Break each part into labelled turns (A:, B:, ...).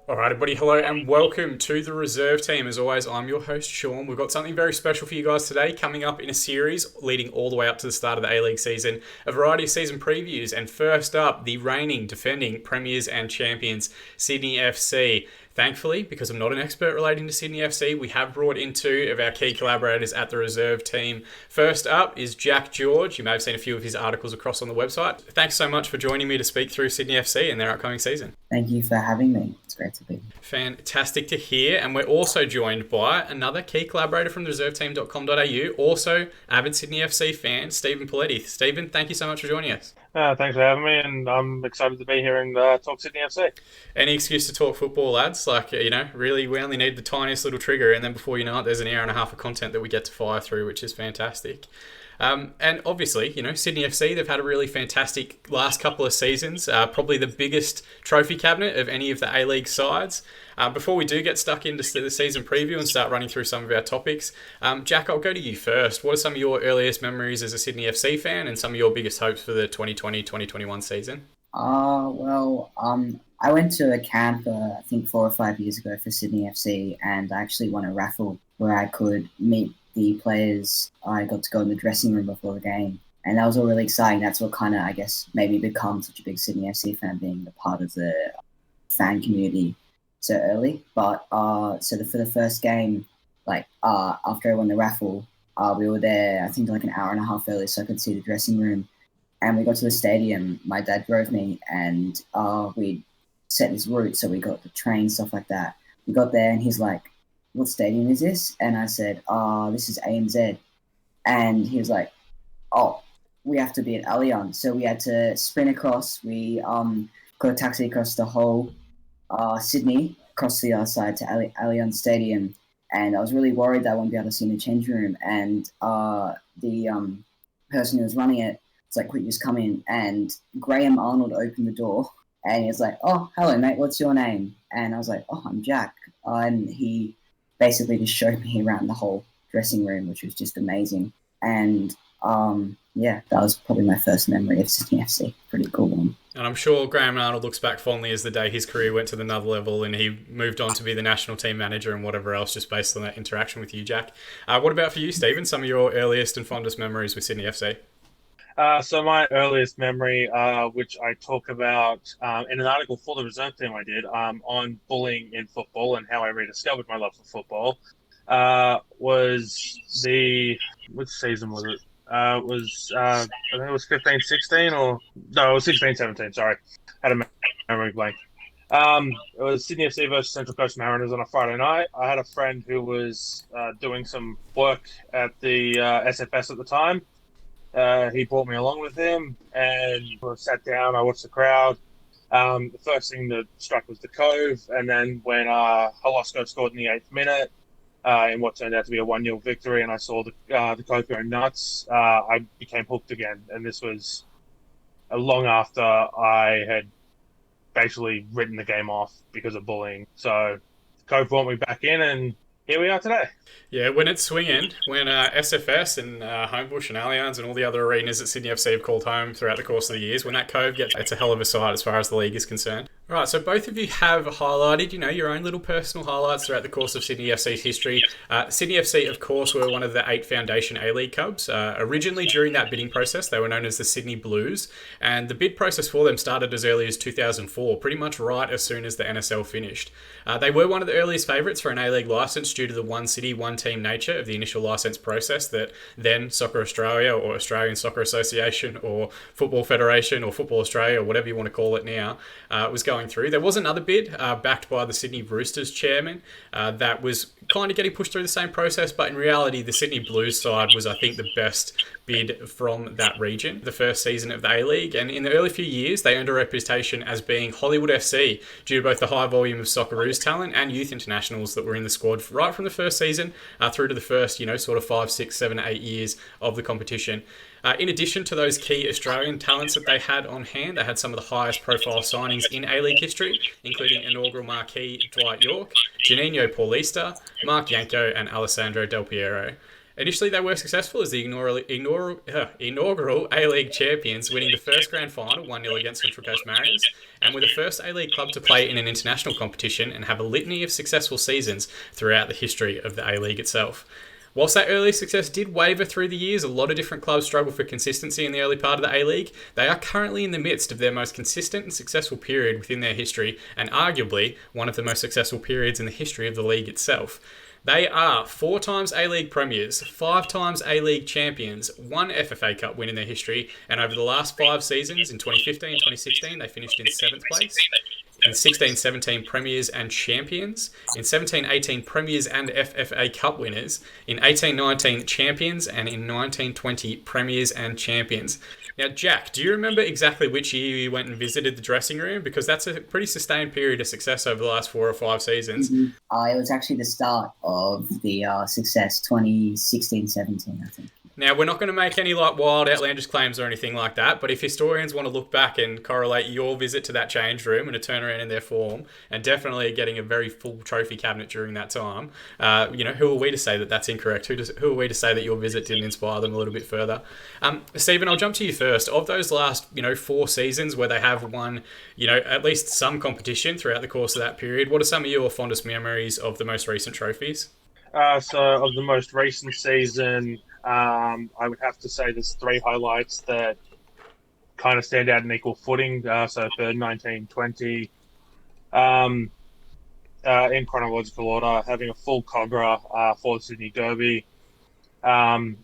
A: All right, everybody, hello and welcome to the reserve team. As always, I'm your host, Shaun. We've got something very special for you guys today, coming up in a series leading all the way up to the start of the A-League season, a variety of season previews. And first up, the reigning, defending premiers and champions, Sydney FC. Thankfully, because I'm not an expert relating to Sydney FC, we have brought in two of our key collaborators at the reserve team. First up is Jack George. You may have seen a few of his articles across on the website. Thanks so much for joining me to speak through Sydney FC and their upcoming season.
B: Thank you for having me. It's great to be here.
A: Fantastic to hear. And we're also joined by another key collaborator from the reserveteam.com.au, also avid Sydney FC fan, Stephen Paletti. Stephen, thank you so much for joining us.
C: Thanks for having me, and I'm excited to be here and talk Sydney FC.
A: Any excuse to talk football, lads. Really, we only need the tiniest little trigger, and then before you know it, there's an hour and a half of content that we get to fire through, which is fantastic. And obviously, Sydney FC, they've had a really fantastic last couple of seasons, probably the biggest trophy cabinet of any of the A-League sides. Before we do get stuck into the season preview and start running through some of our topics, Jack, I'll go to you first. What are some of your earliest memories as a Sydney FC fan and some of your biggest hopes for the 2020-2021 season?
B: I went to a camp, I think 4 or 5 years ago for Sydney FC, and I actually won a raffle where I could meet the players. I got to go in the dressing room before the game, and that was all really exciting. That's what kind of, I guess, made me become such a big Sydney FC fan, being a part of the fan community so early. But for the first game, after I won the raffle, we were there, I think, like an hour and a half early, so I could see the dressing room. And we got to the stadium. My dad drove me, and we set this route, so we got the train, stuff like that. We got there, and he's like, "What stadium is this?" And I said, "This is ANZ." And he was like, "Oh, we have to be at Allianz." So we had to sprint across. We got a taxi across the whole Sydney, across the other side to Allianz Stadium. And I was really worried that I wouldn't be able to see in the change room. And the person who was running it was like, "Quick, just come in." And Graham Arnold opened the door, and he was like, "Oh, hello, mate. What's your name?" And I was like, "Oh, I'm Jack." And he basically just showed me around the whole dressing room, which was just amazing. And that was probably my first memory of Sydney FC. Pretty cool one.
A: And I'm sure Graham Arnold looks back fondly as the day his career went to another level and he moved on to be the national team manager and whatever else, just based on that interaction with you, Jack. What about for you, Stephen? Some of your earliest and fondest memories with Sydney FC?
C: So my earliest memory, which I talk about in an article for the reserve team I did on bullying in football and how I rediscovered my love for football, was which season was it? I think it was 15-16 or... No, it was 16-17, sorry. Had a memory blank. It was Sydney FC versus Central Coast Mariners on a Friday night. I had a friend who was doing some work at the SFS at the time. He brought me along with him, and I sat down. I watched the crowd. The first thing that struck was the Cove, and then when Holosko scored in the 8th minute in what turned out to be a 1-0 victory, and I saw the Cove go nuts, I became hooked again. And this was long after I had basically written the game off because of bullying. So the Cove brought me back in, and here we are today.
A: Yeah, when it's swinging, when SFS and Homebush and Allianz and all the other arenas that Sydney FC have called home throughout the course of the years, when that Cove gets, it's a hell of a sight as far as the league is concerned. Right, so both of you have highlighted, your own little personal highlights throughout the course of Sydney FC's history. Sydney FC, of course, were one of the 8 foundation A-League clubs. Originally, during that bidding process, they were known as the Sydney Blues, and the bid process for them started as early as 2004, pretty much right as soon as the NSL finished. They were one of the earliest favourites for an A-League licence due to the one city, one team nature of the initial licence process that then Soccer Australia or Australian Soccer Association or Football Federation or Football Australia or whatever you want to call it now was going through. There was another bid backed by the Sydney Roosters chairman that was kind of getting pushed through the same process, but in reality the Sydney Blues side was, I think, the best bid from that region, the first season of the A-League. And in the early few years, they earned a reputation as being Hollywood FC due to both the high volume of Socceroos talent and youth internationals that were in the squad right from the first season through to the first, sort of 5, 6, 7, 8 years of the competition. In addition to those key Australian talents that they had on hand, they had some of the highest profile signings in A-League history, including inaugural marquee Dwight Yorke, Juninho Paulista, Mark Yanko and Alessandro Del Piero. Initially, they were successful as the inaugural A-League champions, winning the first grand final 1-0 against Central Coast Mariners, and were the first A-League club to play in an international competition and have a litany of successful seasons throughout the history of the A-League itself. Whilst that early success did waver through the years, a lot of different clubs struggle for consistency in the early part of the A-League. They are currently in the midst of their most consistent and successful period within their history, and arguably one of the most successful periods in the history of the league itself. They are 4 times A-League premiers, 5 times A-League champions, 1 FFA Cup win in their history, and over the last 5 seasons, in 2015 and 2016, they finished in 7th place. In 16-17 premiers and champions. In 17-18 premiers and FFA Cup winners. In 18-19 champions, and in 19-20 premiers and champions. Now, Jack, do you remember exactly which year you went and visited the dressing room? Because that's a pretty sustained period of success over the last 4 or 5 seasons.
B: It was actually the start of the success, 2016-17, I think.
A: Now, we're not going to make any wild, outlandish claims or anything like that, but if historians want to look back and correlate your visit to that change room and a turnaround in their form, and definitely getting a very full trophy cabinet during that time, who are we to say that that's incorrect? Who are we to say that your visit didn't inspire them a little bit further? Stephen, I'll jump to you first. Of those last, 4 seasons where they have won, at least some competition throughout the course of that period, what are some of your fondest memories of the most recent trophies?
C: So of the most recent season, I would have to say there's 3 highlights that kind of stand out in equal footing. So for 1920, in chronological order, having a full Cogra for the Sydney Derby,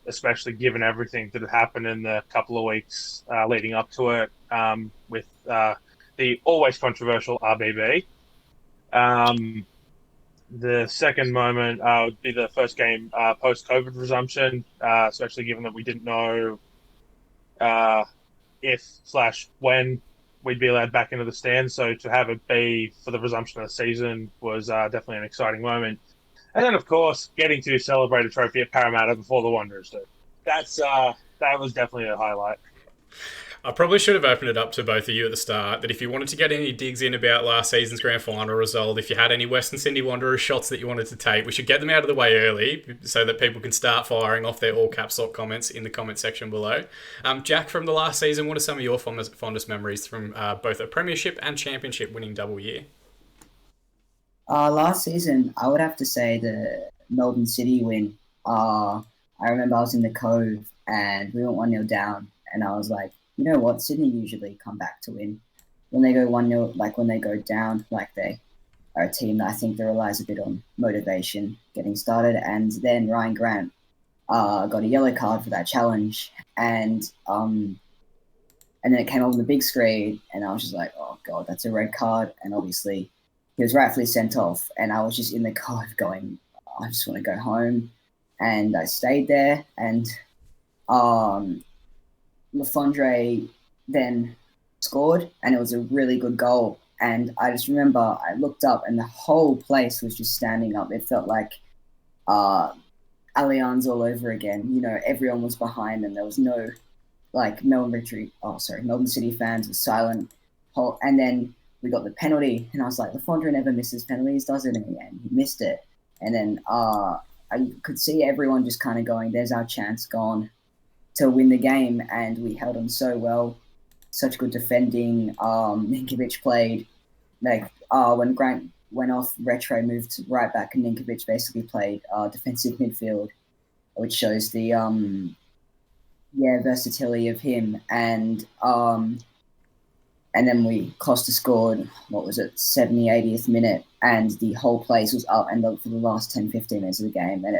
C: especially given everything that had happened in the couple of weeks leading up to it, with the always controversial RBB. The second moment would be the first game post-COVID resumption, especially given that we didn't know if/when we'd be allowed back into the stands. So to have it be for the resumption of the season was definitely an exciting moment. And then, of course, getting to celebrate a trophy at Parramatta before the Wanderers did. That was definitely a highlight.
A: I probably should have opened it up to both of you at the start, that if you wanted to get any digs in about last season's grand final result, if you had any Western Sydney Wanderers shots that you wanted to take, we should get them out of the way early so that people can start firing off their all caps lock comments in the comment section below. Jack, from the last season, what are some of your fondest memories from both a premiership and championship winning double year?
B: Last season, I would have to say the Melbourne City win. I remember I was in the Cove and we went 1-0 down, and I was like, you know what? Sydney usually come back to win. When they go 1-0, when they go down, they are a team that I think that relies a bit on motivation getting started. And then Ryan Grant got a yellow card for that challenge, and then it came on the big screen, and I was just like, oh god, that's a red card. And obviously he was rightfully sent off, and I was just in the car going, I just want to go home. And I stayed there, and Lafondre then scored, and it was a really good goal. And I just remember I looked up and the whole place was just standing up. It felt like Allianz all over again. Everyone was behind them. There was no Melbourne City fans were silent. And then we got the penalty, and I was like, Lafondre never misses penalties, does it? And he missed it. And then I could see everyone just kind of going, there's our chance gone to win the game, and we held them so well. Such good defending. Ninkovic played when Grant went off, Retro moved right back, and Ninkovic basically played defensive midfield, which shows the versatility of him. And then Costa scored, 70, 80th minute, and the whole place was up and for the last 10, 15 minutes of the game. And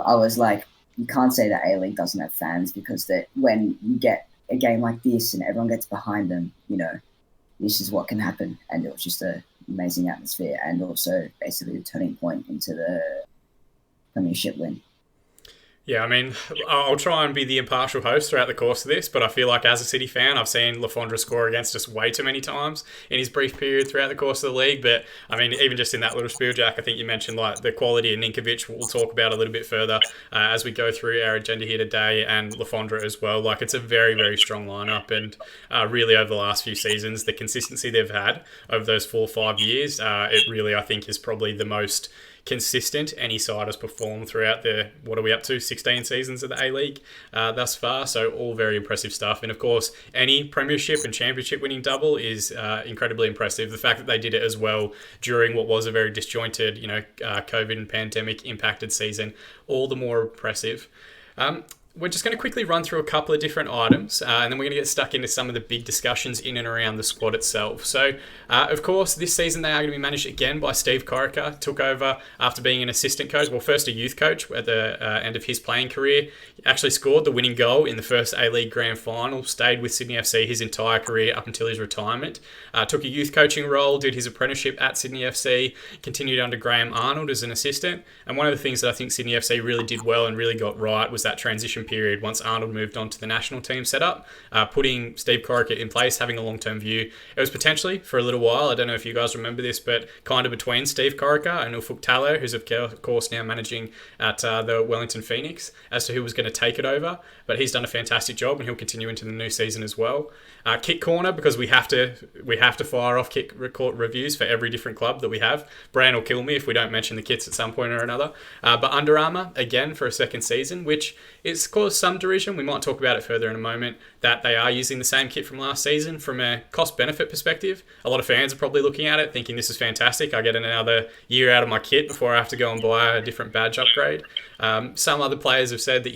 B: I was like, you can't say that A-League doesn't have fans, because when you get a game like this and everyone gets behind them, this is what can happen. And it was just an amazing atmosphere, and also basically the turning point into the premiership win.
A: Yeah, I mean, I'll try and be the impartial host throughout the course of this, but I feel like as a City fan, I've seen Lafondre score against us way too many times in his brief period throughout the course of the league. But, I mean, even just in that little spiel, Jack, I think you mentioned the quality of Ninkovic, we'll talk about a little bit further as we go through our agenda here today, and Lafondre as well. It's a very, very strong lineup, and really over the last few seasons, the consistency they've had over those 4 or 5 years, it really, I think, is probably the most consistent any side has performed throughout the, what are we up to, 16 seasons of the A-League thus far. So all very impressive stuff. And of course, any premiership and championship winning double is incredibly impressive. The fact that they did it as well during what was a very disjointed, COVID and pandemic impacted season, all the more impressive. We're just going to quickly run through a couple of different items, and then we're going to get stuck into some of the big discussions in and around the squad itself. So, of course, this season they are going to be managed again by Steve Corica. Took over after being an assistant coach, well, first a youth coach at the end of his playing career. Actually scored the winning goal in the first A-League Grand Final, stayed with Sydney FC his entire career up until his retirement. Took a youth coaching role, did his apprenticeship at Sydney FC, continued under Graham Arnold as an assistant. And one of the things that I think Sydney FC really did well and really got right was that transition period once Arnold moved on to the national team setup, putting Steve Corica in place, having a long-term view. It was potentially, for a little while, I don't know if you guys remember this, but kind of between Steve Corica and Ufuk Tallo, who's of course now managing at the Wellington Phoenix, as to who was going to take it over. But he's done a fantastic job and he'll continue into the new season as well. Kick corner, because we have to fire off kick reviews for every different club that we have. Bran will kill me if we don't mention the kits at some point or another. But Under Armour, again, for a second season, which it's caused some derision. We might talk about it further in a moment, that they are using the same kit from last season. From a cost-benefit perspective, a lot of fans are probably looking at it thinking this is fantastic. I get another year out of my kit before I have to go and buy a different badge upgrade. Some other players have said that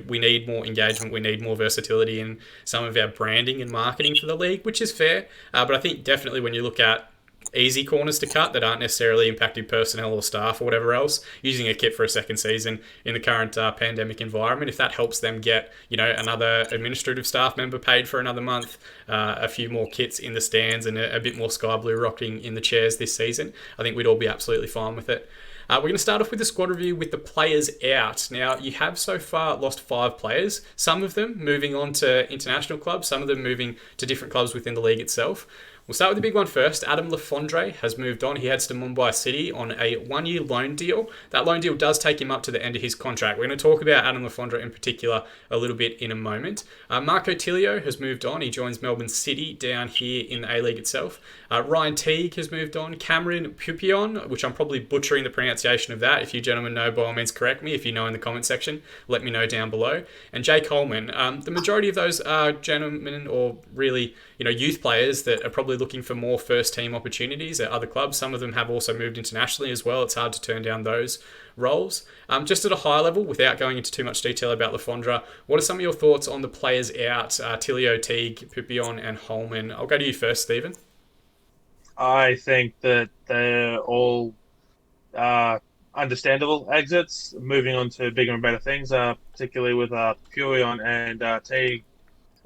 A: we need more engagement, we need more versatility in some of our branding and marketing for the league, which is fair. But I think definitely when you look at easy corners to cut that aren't necessarily impacting personnel or staff or whatever else, using a kit for a second season in the current pandemic environment, if that helps them get another administrative staff member paid for another month, a few more kits in the stands, and a bit more sky blue rocking in the chairs this season, I think we'd all be absolutely fine with it. We're going to start off with the squad review with the players out. Now, you have so far lost 5 players, some of them moving on to international clubs, some of them moving to different clubs within the league itself. We'll start with the big one first. Adam Lafondre has moved on. He heads to Mumbai City on a 1-year loan deal. That loan deal does take him up to the end of his contract. We're going to talk about Adam Lafondre in particular a little bit in a moment. Marco Tilio has moved on. He joins Melbourne City down here in the A-League itself. Ryan Teague has moved on. Cameron Pupion, which I'm probably butchering the pronunciation of that. If you gentlemen know, by all means correct me. If you know in the comment section, let me know down below. And Jay Coleman. The majority of those are gentlemen or really youth players that are probably looking for more first team opportunities at other clubs. Some of them have also moved internationally as well. It's hard to turn down those roles. Just at a high level, without going into too much detail about Lafondre, what are some of your thoughts on the players out? Tilio, Teague, Pupion and Holman. I'll go to you first, Stephen.
C: I think that they're all understandable exits, moving on to bigger and better things, particularly with Pupion and Teague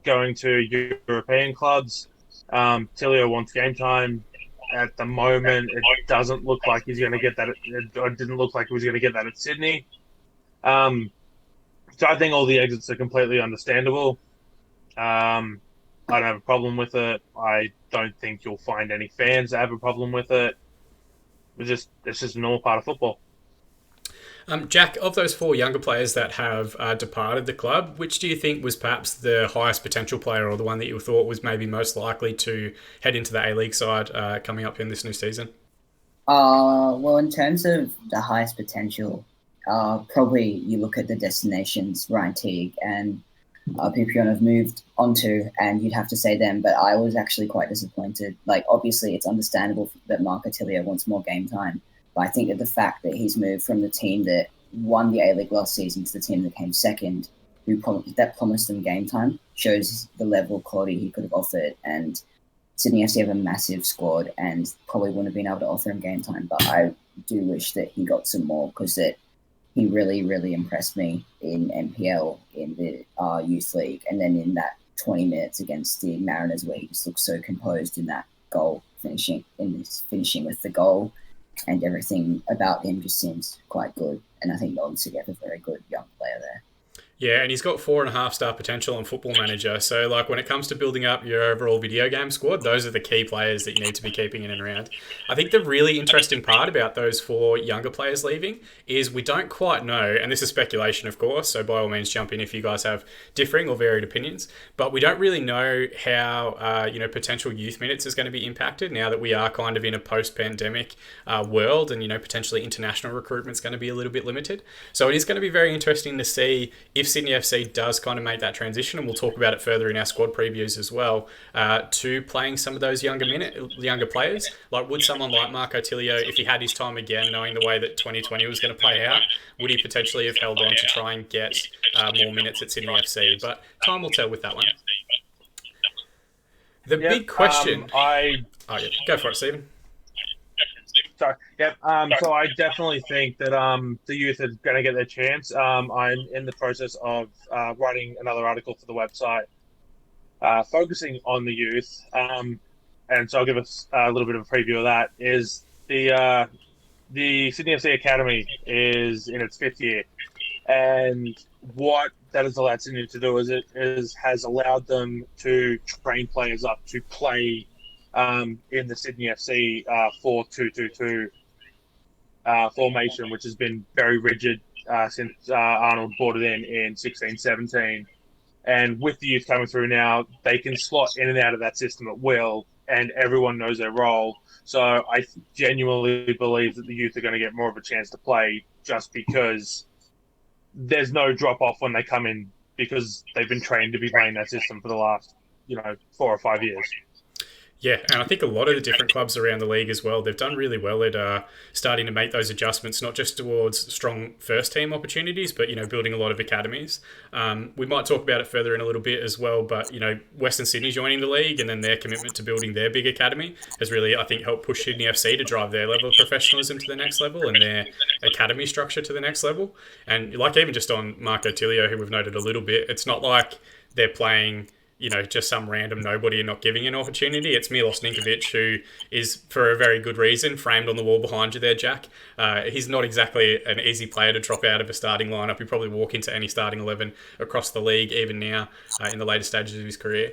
C: going to European clubs. Tilio wants game time. At the moment, it doesn't look like he's going to get that. It didn't look like he was going to get that at Sydney. So I think all the exits are completely understandable. I don't have a problem with it. I don't think you'll find any fans that have a problem with it. It's just a normal part of football.
A: Jack, of those 4 younger players that have departed the club, which do you think was perhaps the highest potential player or the one that you thought was maybe most likely to head into the A-League side coming up in this new season?
B: Well, in terms of the highest potential, probably you look at the destinations Ryan Teague and Pupion have moved onto, and you'd have to say them, but I was actually quite disappointed. Obviously, it's understandable that Marco Tilio wants more game time. But I think that the fact that he's moved from the team that won the A-League last season to the team that came second, that promised him game time, shows the level of quality he could have offered. And Sydney FC have a massive squad and probably wouldn't have been able to offer him game time. But I do wish that he got some more, because he really, really impressed me in NPL in the youth league. And then in that 20 minutes against the Mariners, where he just looked so composed in that goal, finishing with the goal. And everything about him just seems quite good. And I think Melbourne City have a very good young player there.
A: Yeah, and he's got 4.5 star potential on Football Manager. So, like, when it comes to building up your overall video game squad, those are the key players that you need to be keeping in and around. I think the really interesting part about those 4 younger players leaving is we don't quite know, and this is speculation, of course, so by all means jump in if you guys have differing or varied opinions, but we don't really know how, potential youth minutes is going to be impacted now that we are kind of in a post-pandemic world and, potentially international recruitment's going to be a little bit limited. So it is going to be very interesting to see if Sydney FC does kind of make that transition, and we'll talk about it further in our squad previews as well, to playing some of those younger players. Like, would someone like Marco Tilio, if he had his time again, knowing the way that 2020 was going to play out, would he potentially have held on to try and get more minutes at Sydney FC? But time will tell with that one. The big question. Oh, yeah. Go for it, Stephen.
C: Sorry. Yep. So I definitely think that the youth are going to get their chance. I'm in the process of writing another article for the website focusing on the youth. And so I'll give us a little bit of a preview of that. Is the Sydney FC Academy is in its 5th year, and what that has allowed Sydney to do has allowed them to train players up to play in the Sydney FC 4-2-2-2 formation, which has been very rigid since Arnold brought it in 16-17. And with the youth coming through now, they can slot in and out of that system at will, and everyone knows their role. So I genuinely believe that the youth are going to get more of a chance to play just because there's no drop-off when they come in, because they've been trained to be playing that system for the last, 4 or 5 years.
A: Yeah, and I think a lot of the different clubs around the league as well, they've done really well at starting to make those adjustments, not just towards strong first-team opportunities, but, building a lot of academies. We might talk about it further in a little bit as well, but, Western Sydney joining the league and then their commitment to building their big academy has really, I think, helped push Sydney FC to drive their level of professionalism to the next level and their academy structure to the next level. And, like, even just on Marco Tilio, who we've noted a little bit, it's not like they're playing just some random nobody and not giving an opportunity. It's Milos Ninkovic, who is, for a very good reason, framed on the wall behind you there, Jack. He's not exactly an easy player to drop out of a starting lineup. He'd probably walk into any starting 11 across the league, even now, in the later stages of his career.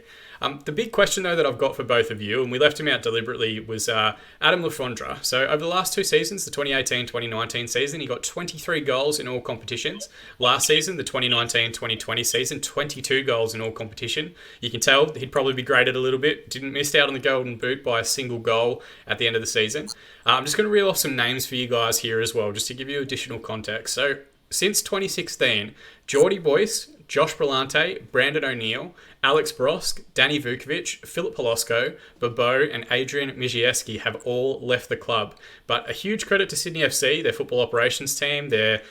A: The big question, though, that I've got for both of you, and we left him out deliberately, was Adam Lafondra. So over the last 2 seasons, the 2018-2019 season, he got 23 goals in all competitions. Last season, the 2019-2020 season, 22 goals in all competition. You can tell he'd probably be graded a little bit. Didn't miss out on the Golden Boot by a single goal at the end of the season. I'm just going to reel off some names for you guys here as well, just to give you additional context. So since 2016, Geordie Boyce, Josh Brillante, Brandon O'Neill, Alex Brosk, Danny Vukovic, Philip Polosko, Bobo, and Adrian Mijieski have all left the club. But a huge credit to Sydney FC, their football operations team, their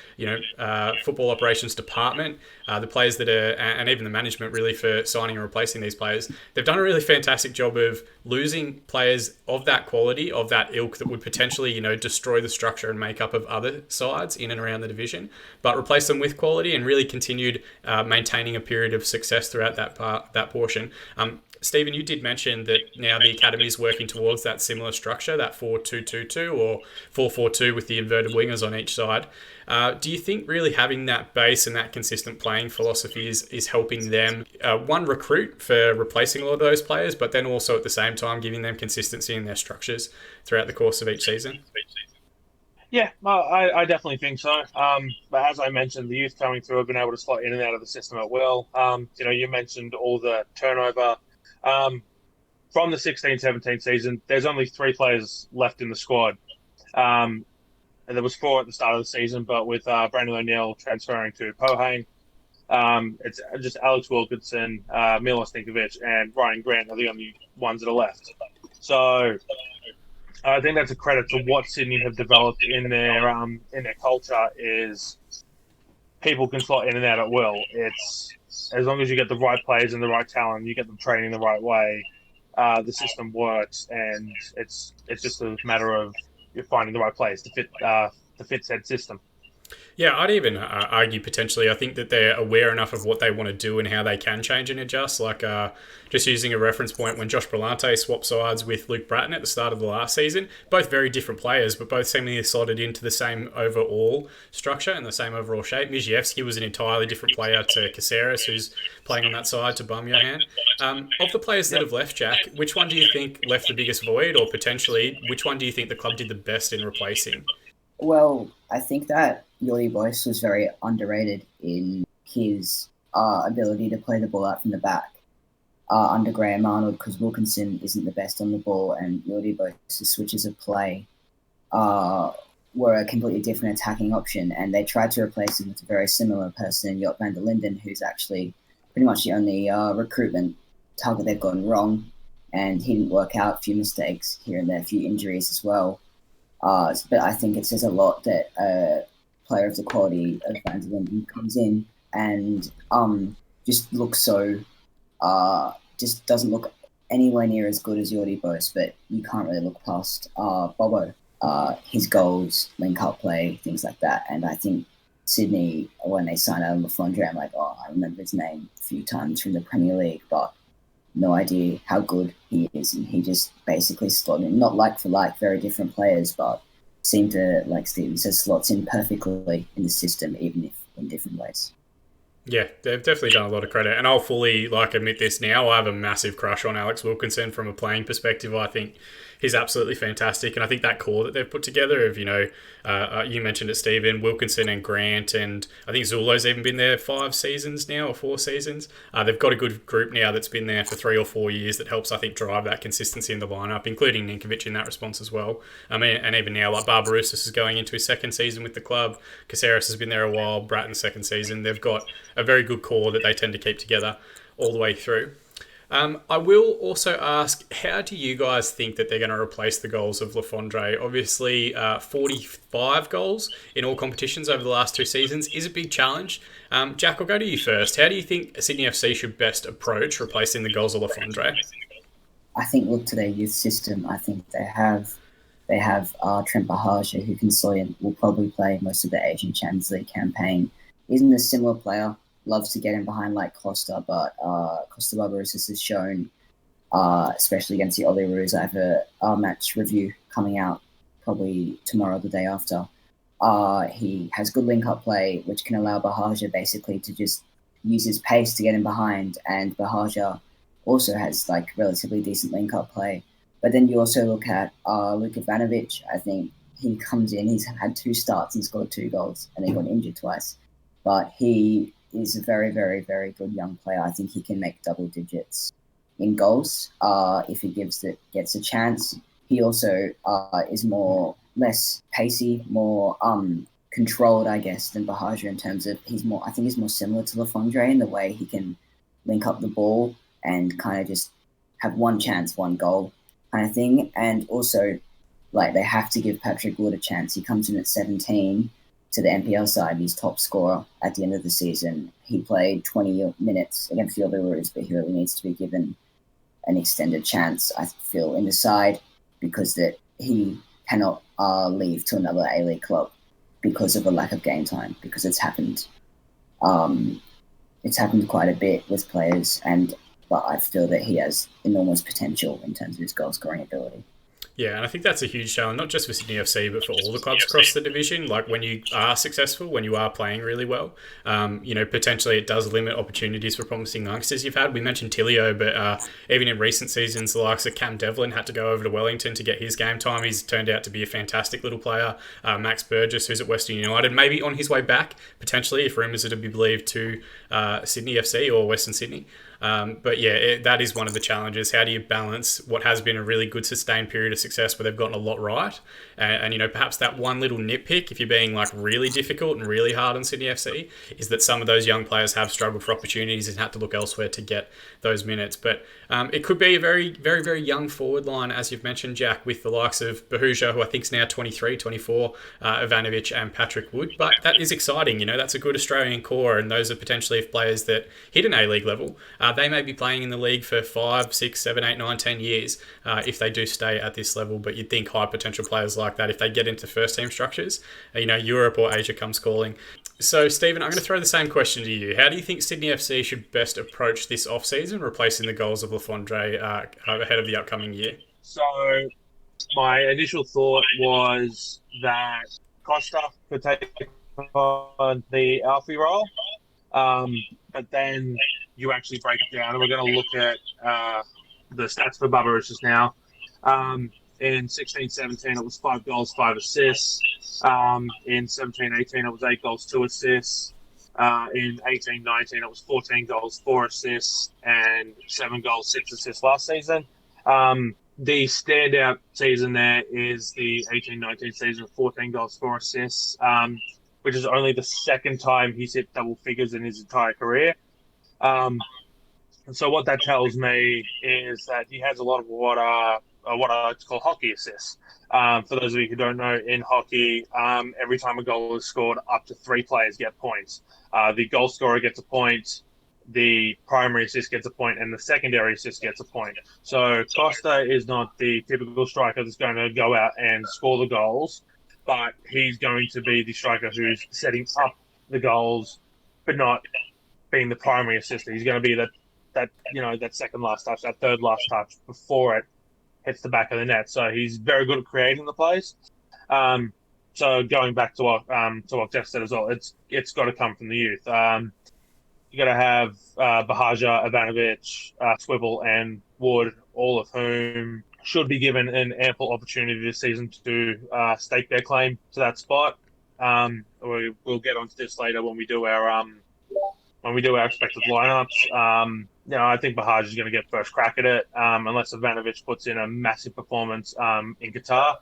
A: football operations department, the players that are, and even the management really, for signing and replacing these players. They've done a really fantastic job of losing players of that quality, of that ilk, that would potentially, destroy the structure and makeup of other sides in and around the division, but replace them with quality and really continued maintaining a period of success throughout that portion. Stephen, you did mention that now the academy is working towards that similar structure, that 4-2-2-2 or 4-4-2 with the inverted wingers on each side. Do you think really having that base and that consistent playing philosophy is helping them, one, recruit for replacing a lot of those players, but then also at the same time giving them consistency in their structures throughout the course of each season?
C: Yeah, I definitely think so. But as I mentioned, the youth coming through have been able to slot in and out of the system at will. You mentioned all the turnover. From the 16-17 season, there's only 3 players left in the squad. And there was 4 at the start of the season, but with Brandon O'Neill transferring to Pohang, it's just Alex Wilkinson, Milos Ninkovic, and Ryan Grant are the only ones that are left. So I think that's a credit to what Sydney have developed in their culture. Is people can slot in and out at will. It's as long as you get the right players and the right talent, you get them training the right way, the system works, and it's just a matter of finding the right players to fit said system.
A: Yeah, I'd even argue potentially. I think that they're aware enough of what they want to do and how they can change and adjust. Like just using a reference point, when Josh Brillante swapped sides with Luke Bratton at the start of the last season, both very different players, but both seemingly slotted into the same overall structure and the same overall shape. Mijewski was an entirely different player to Caceres, who's playing on that side, to Bumyohan. Of the players that
C: Yep.
A: have left, Jack, which one do you think left the biggest void, or potentially which one do you think the club did the best in replacing?
B: Well, I think that Yori Boyce was very underrated in his ability to play the ball out from the back under Graham Arnold, because Wilkinson isn't the best on the ball, and Yori Boyce's switches of play uh, were a completely different attacking option, and they tried to replace him with a very similar person in Jot van der Linden, who's actually pretty much the only recruitment target they've gotten wrong, and he didn't work out. A few mistakes here and there, a few injuries as well. But I think it says a lot that a player of the quality of Van der Linden comes in and just looks so just doesn't look anywhere near as good as Jordi Bose, but you can't really look past Bobo, his goals, link up play, things like that. And I think Sydney, when they signed Adam Lafondre, I'm like, oh, I remember his name a few times from the Premier League, but no idea how good he is. And he just basically slotted in, not like for like, very different players, but seemed to, like Steven says, slots in perfectly in the system, even if in different ways.
A: Yeah, they've definitely done a lot of credit, and I'll fully admit this now. I have a massive crush on Alex Wilkinson from a playing perspective. I think he's absolutely fantastic, and I think that core that they've put together of you mentioned it, Stephen, Wilkinson and Grant, and I think Zulo's even been there 5 seasons now or 4 seasons. They've got a good group now that's been there for 3 or 4 years that helps, I think, drive that consistency in the lineup, including Ninkovic in that response as well. I mean, and even now, like Barbarouses is going into his second season with the club. Caceres has been there a while. Bratton's second season. They've got a very good core that they tend to keep together all the way through. I will also ask, how do you guys think that they're going to replace the goals of Lafondre? Obviously, 45 goals in all competitions over the last 2 seasons is a big challenge. Jack, I'll go to you first. How do you think Sydney FC should best approach replacing the goals of Lafondre?
B: I think look to their youth system. I think they have Trent Bahaja, who can will probably play most of the Asian Champions League campaign. Isn't a similar player. Loves to get in behind like Costa, but Costa Barbarouses has shown, especially against the Olyroos. I have a match review coming out probably tomorrow or the day after. He has good link-up play, which can allow Bahaja basically to just use his pace to get in behind, and Bahaja also has like relatively decent link-up play. But then you also look at Luka Ivanovic. I think he comes in, he's had 2 starts and scored 2 goals, and he got injured twice. But he is a very, very, very good young player. I think he can make double digits in goals if he gets a chance. He also is less pacey, more controlled, I guess, than Bahaja in terms of I think he's more similar to Lafondre in the way he can link up the ball and kind of just have one chance, one goal kind of thing. And also, like, they have to give Patrick Wood a chance. He comes in at 17 to the NPL side. He's top scorer at the end of the season. He played 20 minutes against the Olyroos, but he really needs to be given an extended chance, I feel, in the side, because that he cannot leave to another A-League club because of a lack of game time, because it's happened. It's happened quite a bit with players, but I feel that he has enormous potential in terms of his goal scoring ability.
A: Yeah, and I think that's a huge challenge, not just for Sydney FC, but for all the clubs across the division. Like, when you are successful, when you are playing really well, potentially it does limit opportunities for promising youngsters you've had. We mentioned Tilio, but even in recent seasons, the likes of Cam Devlin had to go over to Wellington to get his game time. He's turned out to be a fantastic little player. Max Burgess, who's at Western United, maybe on his way back, potentially, if rumours are to be believed, to Sydney FC or Western Sydney. But yeah, that is one of the challenges. How do you balance what has been a really good sustained period of success where they've gotten a lot right, and perhaps that one little nitpick, if you're being like really difficult and really hard on Sydney FC, is that some of those young players have struggled for opportunities and had to look elsewhere to get those minutes. But it could be a very, very, very young forward line, as you've mentioned, Jack, with the likes of Bahuja, who I think is now 23, 24, Ivanovic and Patrick Wood. But that is exciting. That's a good Australian core, and those are potentially players that hit an A-League level they may be playing in the league for 5, 6, 7, 8, 9, 10 years if they do stay at this level. But you'd think high potential players like that, if they get into first team structures, Europe or Asia comes calling. So, Stephen, I'm going to throw the same question to you. How do you think Sydney FC should best approach this off-season, replacing the goals of Le Fondre ahead of the upcoming year?
C: So, my initial thought was that Costa could take on the Alfie role, but then you actually break it down, and we're going to look at the stats for Barbarouses now. In 16-17, it was 5 goals, 5 assists. In 17-18, it was 8 goals, 2 assists. In 18-19, it was 14 goals, 4 assists, and 7 goals, 6 assists last season. The standout season there is the 18-19 season, 14 goals, 4 assists, which is only the second time he's hit double figures in his entire career. And so what that tells me is that he has a lot of what I like to call hockey assists. For those of you who don't know, in hockey, every time a goal is scored, up to 3 players get points. The goal scorer gets a point, the primary assist gets a point, and the secondary assist gets a point. So Costa is not the typical striker that's going to go out and score the goals, but he's going to be the striker who's setting up the goals, but not being the primary assister. He's going to be that second last touch, that third last touch before it hits the back of the net. So he's very good at creating the plays. So going back to what Jeff said as well, it's got to come from the youth. You got to have Bahaja, Ivanovic, Swivel, and Wood, all of whom should be given an ample opportunity this season to stake their claim to that spot. We'll get onto this later when we do our expected lineups. I think Bahaja is going to get first crack at it, unless Ivanovic puts in a massive performance in Qatar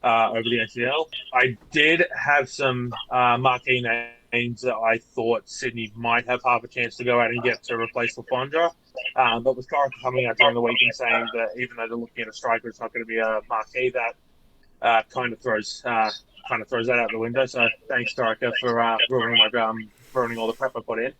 C: over the ACL. I did have some marquee names that I thought Sydney might have half a chance to go out and get to replace Lafondra. But with Corica coming out during the week and saying that even though they're looking at a striker, it's not going to be a marquee, that kind of throws that out the window. So thanks, Corica, for ruining all the prep I put in.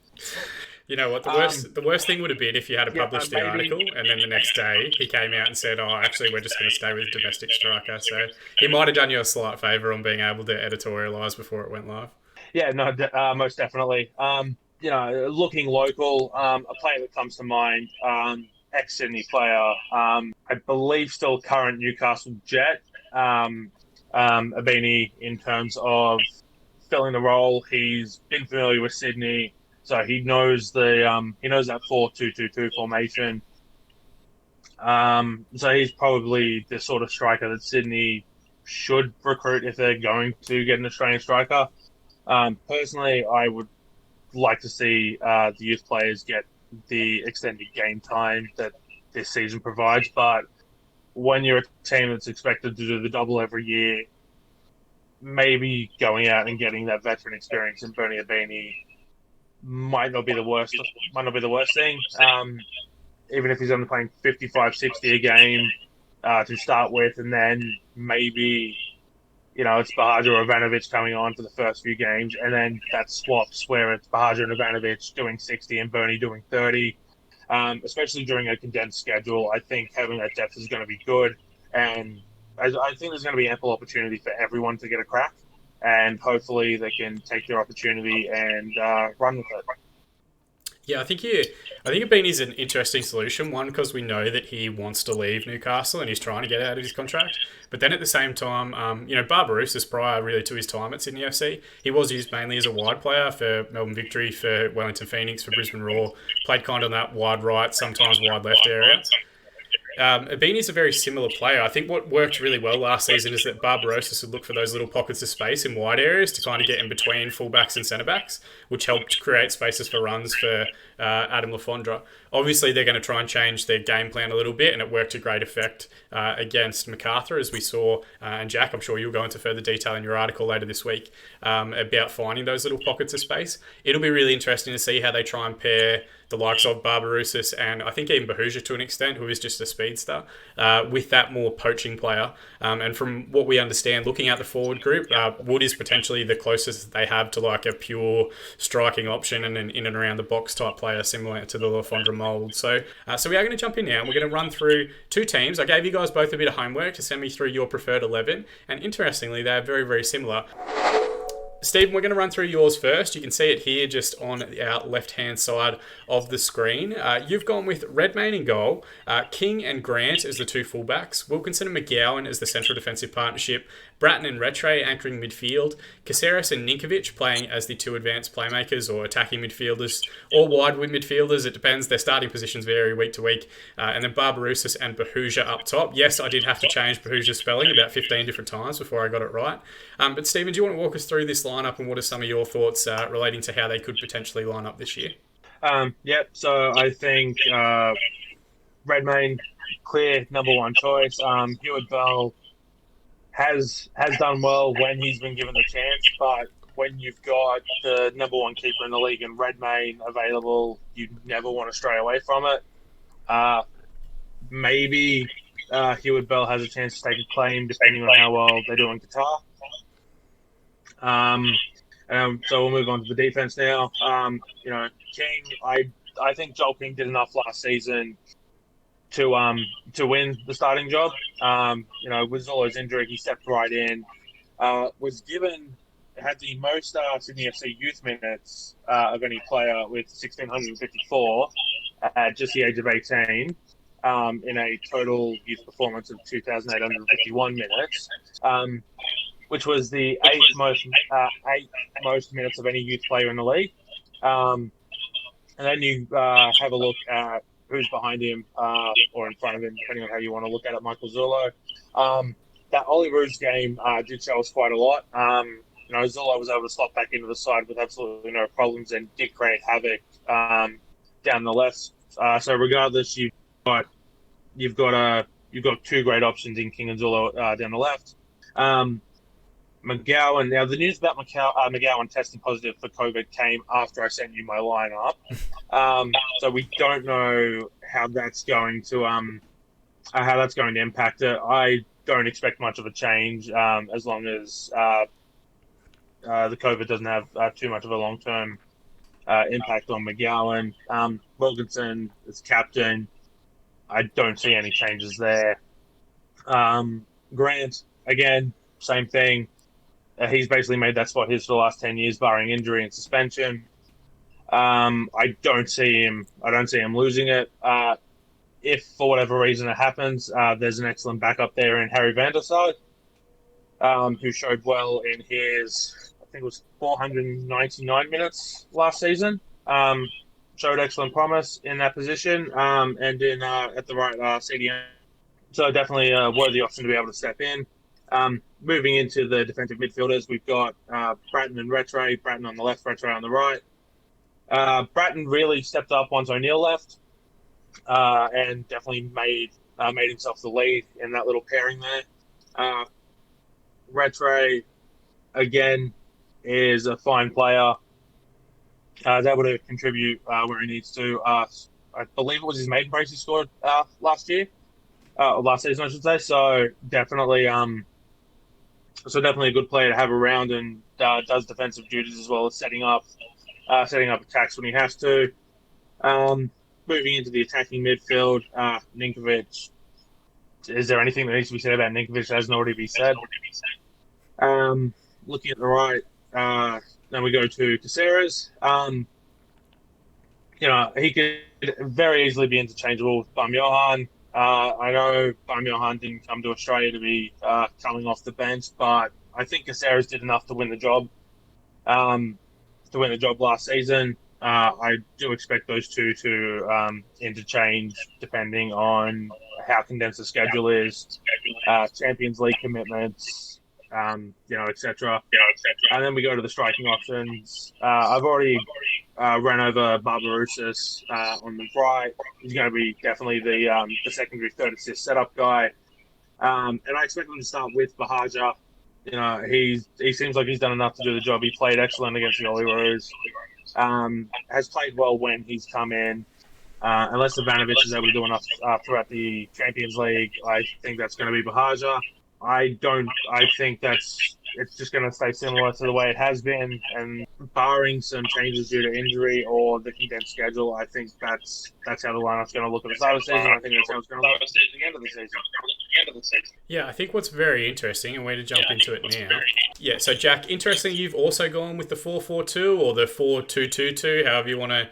A: You know what? The worst thing would have been if you had published the article and then the next day he came out and said, "Oh, actually, we're just going to stay with domestic striker." So he might have done you a slight favour on being able to editorialise before it went live.
C: Yeah, no, most definitely. Looking local, a player that comes to mind, ex-Sydney player, I believe still current Newcastle Jet, Abini, in terms of filling the role. He's been familiar with Sydney, so he knows that 4-2-2-2 formation. So he's probably the sort of striker that Sydney should recruit if they're going to get an Australian striker. Personally, I would like to see the youth players get the extended game time that this season provides, but when you're a team that's expected to do the double every year, maybe going out and getting that veteran experience in Bernie Abini might not be the worst thing. Even if he's only playing 55, 60 a game to start with, and then maybe it's Bahaja or Ivanovic coming on for the first few games, and then that swaps where it's Bahaja and Ivanovic doing 60 and Bernie doing 30. Especially during a condensed schedule, I think having that depth is going to be good, and I think there's going to be ample opportunity for everyone to get a crack, and hopefully they can take their opportunity and run with it.
A: Yeah, I think Abini's an interesting solution. One, because we know that he wants to leave Newcastle and he's trying to get out of his contract. But then at the same time, Barbarouses, prior really to his time at Sydney FC, he was used mainly as a wide player for Melbourne Victory, for Wellington Phoenix, for Brisbane Roar. Played kind of on that wide right, sometimes wide left area. Abini's a very similar player. I think what worked really well last season is that Barbarouses would look for those little pockets of space in wide areas to kind of get in between fullbacks and centre-backs, which helped create spaces for runs for Adam Lafondra. Obviously, they're going to try and change their game plan a little bit, and it worked to great effect against MacArthur, as we saw. And Jack, I'm sure you'll go into further detail in your article later this week about finding those little pockets of space. It'll be really interesting to see how they try and pair the likes of Barbarouses and I think even Bahuja to an extent, who is just a speedster, with that more poaching player. And from what we understand, looking at the forward group, Wood is potentially the closest they have to like a pure striking option and an in and around the box type player, similar to the Lafondra mould. So we are going to jump in now, and we're going to run through two teams. I gave you guys both a bit of homework to send me through your preferred 11, and interestingly, they're very, very similar. Stephen, we're going to run through yours first. You can see it here just on our left-hand side of the screen. You've gone with Redmayne in goal, King and Grant as the two fullbacks, Wilkinson and McGowan as the central defensive partnership, Bratton and Rattray anchoring midfield, Caceres and Ninkovic playing as the two advanced playmakers or attacking midfielders, or wide wing midfielders. It depends. Their starting positions vary week to week. And then Barbarousis and Bahuja up top. Yes, I did have to change Bahuja's spelling about 15 different times before I got it right. But Stephen, do you want to walk us through this lineup, and what are some of your thoughts relating to how they could potentially line up this year?
C: So I think Redmayne, clear number one choice. Hewitt Bell has done well when he's been given the chance, but when you've got the number one keeper in the league and Redmayne available, you never want to stray away from it. Maybe Hewitt Bell has a chance to take a claim depending on how well they do in Qatar. So we'll move on to the defense now. King, I think Joel King did enough last season to win the starting job. With Zolo's injury, he stepped right in. Had the most Sydney FC youth minutes of any player with 1,654 at just the age of 18, in a total youth performance of 2,851 minutes, which was the eighth most minutes of any youth player in the league. And then you have a look at who's behind him or in front of him, depending on how you want to look at it, Michael Zolo. That Ollie Rouge game did show us quite a lot. Zolo was able to slot back into the side with absolutely no problems and did create havoc down the left. So regardless, you've got two great options in King and Zolo down the left. McGowan. Now, the news about McGowan testing positive for COVID came after I sent you my lineup. So we don't know how that's going to impact it. I don't expect much of a change as long as the COVID doesn't have too much of a long-term impact on McGowan. Wilkinson is captain. I don't see any changes there. Grant, again, same thing. He's basically made that spot his for the last 10 years, barring injury and suspension. I don't see him losing it. If for whatever reason it happens, there's an excellent backup there in Harry van der Sar, who showed well in his, I think it was 499 minutes last season. Showed excellent promise in that position, and in at the right CDM. So definitely a worthy option to be able to step in. Moving into the defensive midfielders, we've got Bratton and Rattray. Bratton on the left, Rattray on the right. Bratton really stepped up once O'Neill left, and definitely made himself the lead in that little pairing there. Rattray, again, is a fine player. Is able to contribute where he needs to. I believe it was his maiden brace he scored last season, I should say. So definitely a good player to have around, and does defensive duties as well as setting up attacks when he has to. Moving into the attacking midfield, Ninkovic. Is there anything that needs to be said about Ninkovic that hasn't already been said? Looking at the right, then we go to Caceres. He could very easily be interchangeable with Bam Johan. I know Bam Johan didn't come to Australia to be coming off the bench, but I think Caceres did enough to win the job. Last season. I do expect those two to interchange depending on how condensed the schedule is, Champions League commitments, etc. And then we go to the striking options. I've already ran over Barbarousis on the right. He's going to be definitely the secondary third assist setup guy. And I expect him to start with Bahaja. He seems like he's done enough to do the job. He played excellent against the Ollie Rouge. Has played well when he's come in. Unless Ivanovic is able to do enough throughout the Champions League, I think that's going to be Bahaja. I think that's it's just going to stay similar to the way it has been, and barring some changes due to injury or the condensed schedule, I think that's how the lineup's going to look at the start of the season. I think that's how it's going to look at the end of the season.
A: Yeah, I think what's very interesting, and we're to jump into it now. Yeah, so Jack, interesting, you've also gone with the 4-4-2 or the 4-2-2-2, however you want to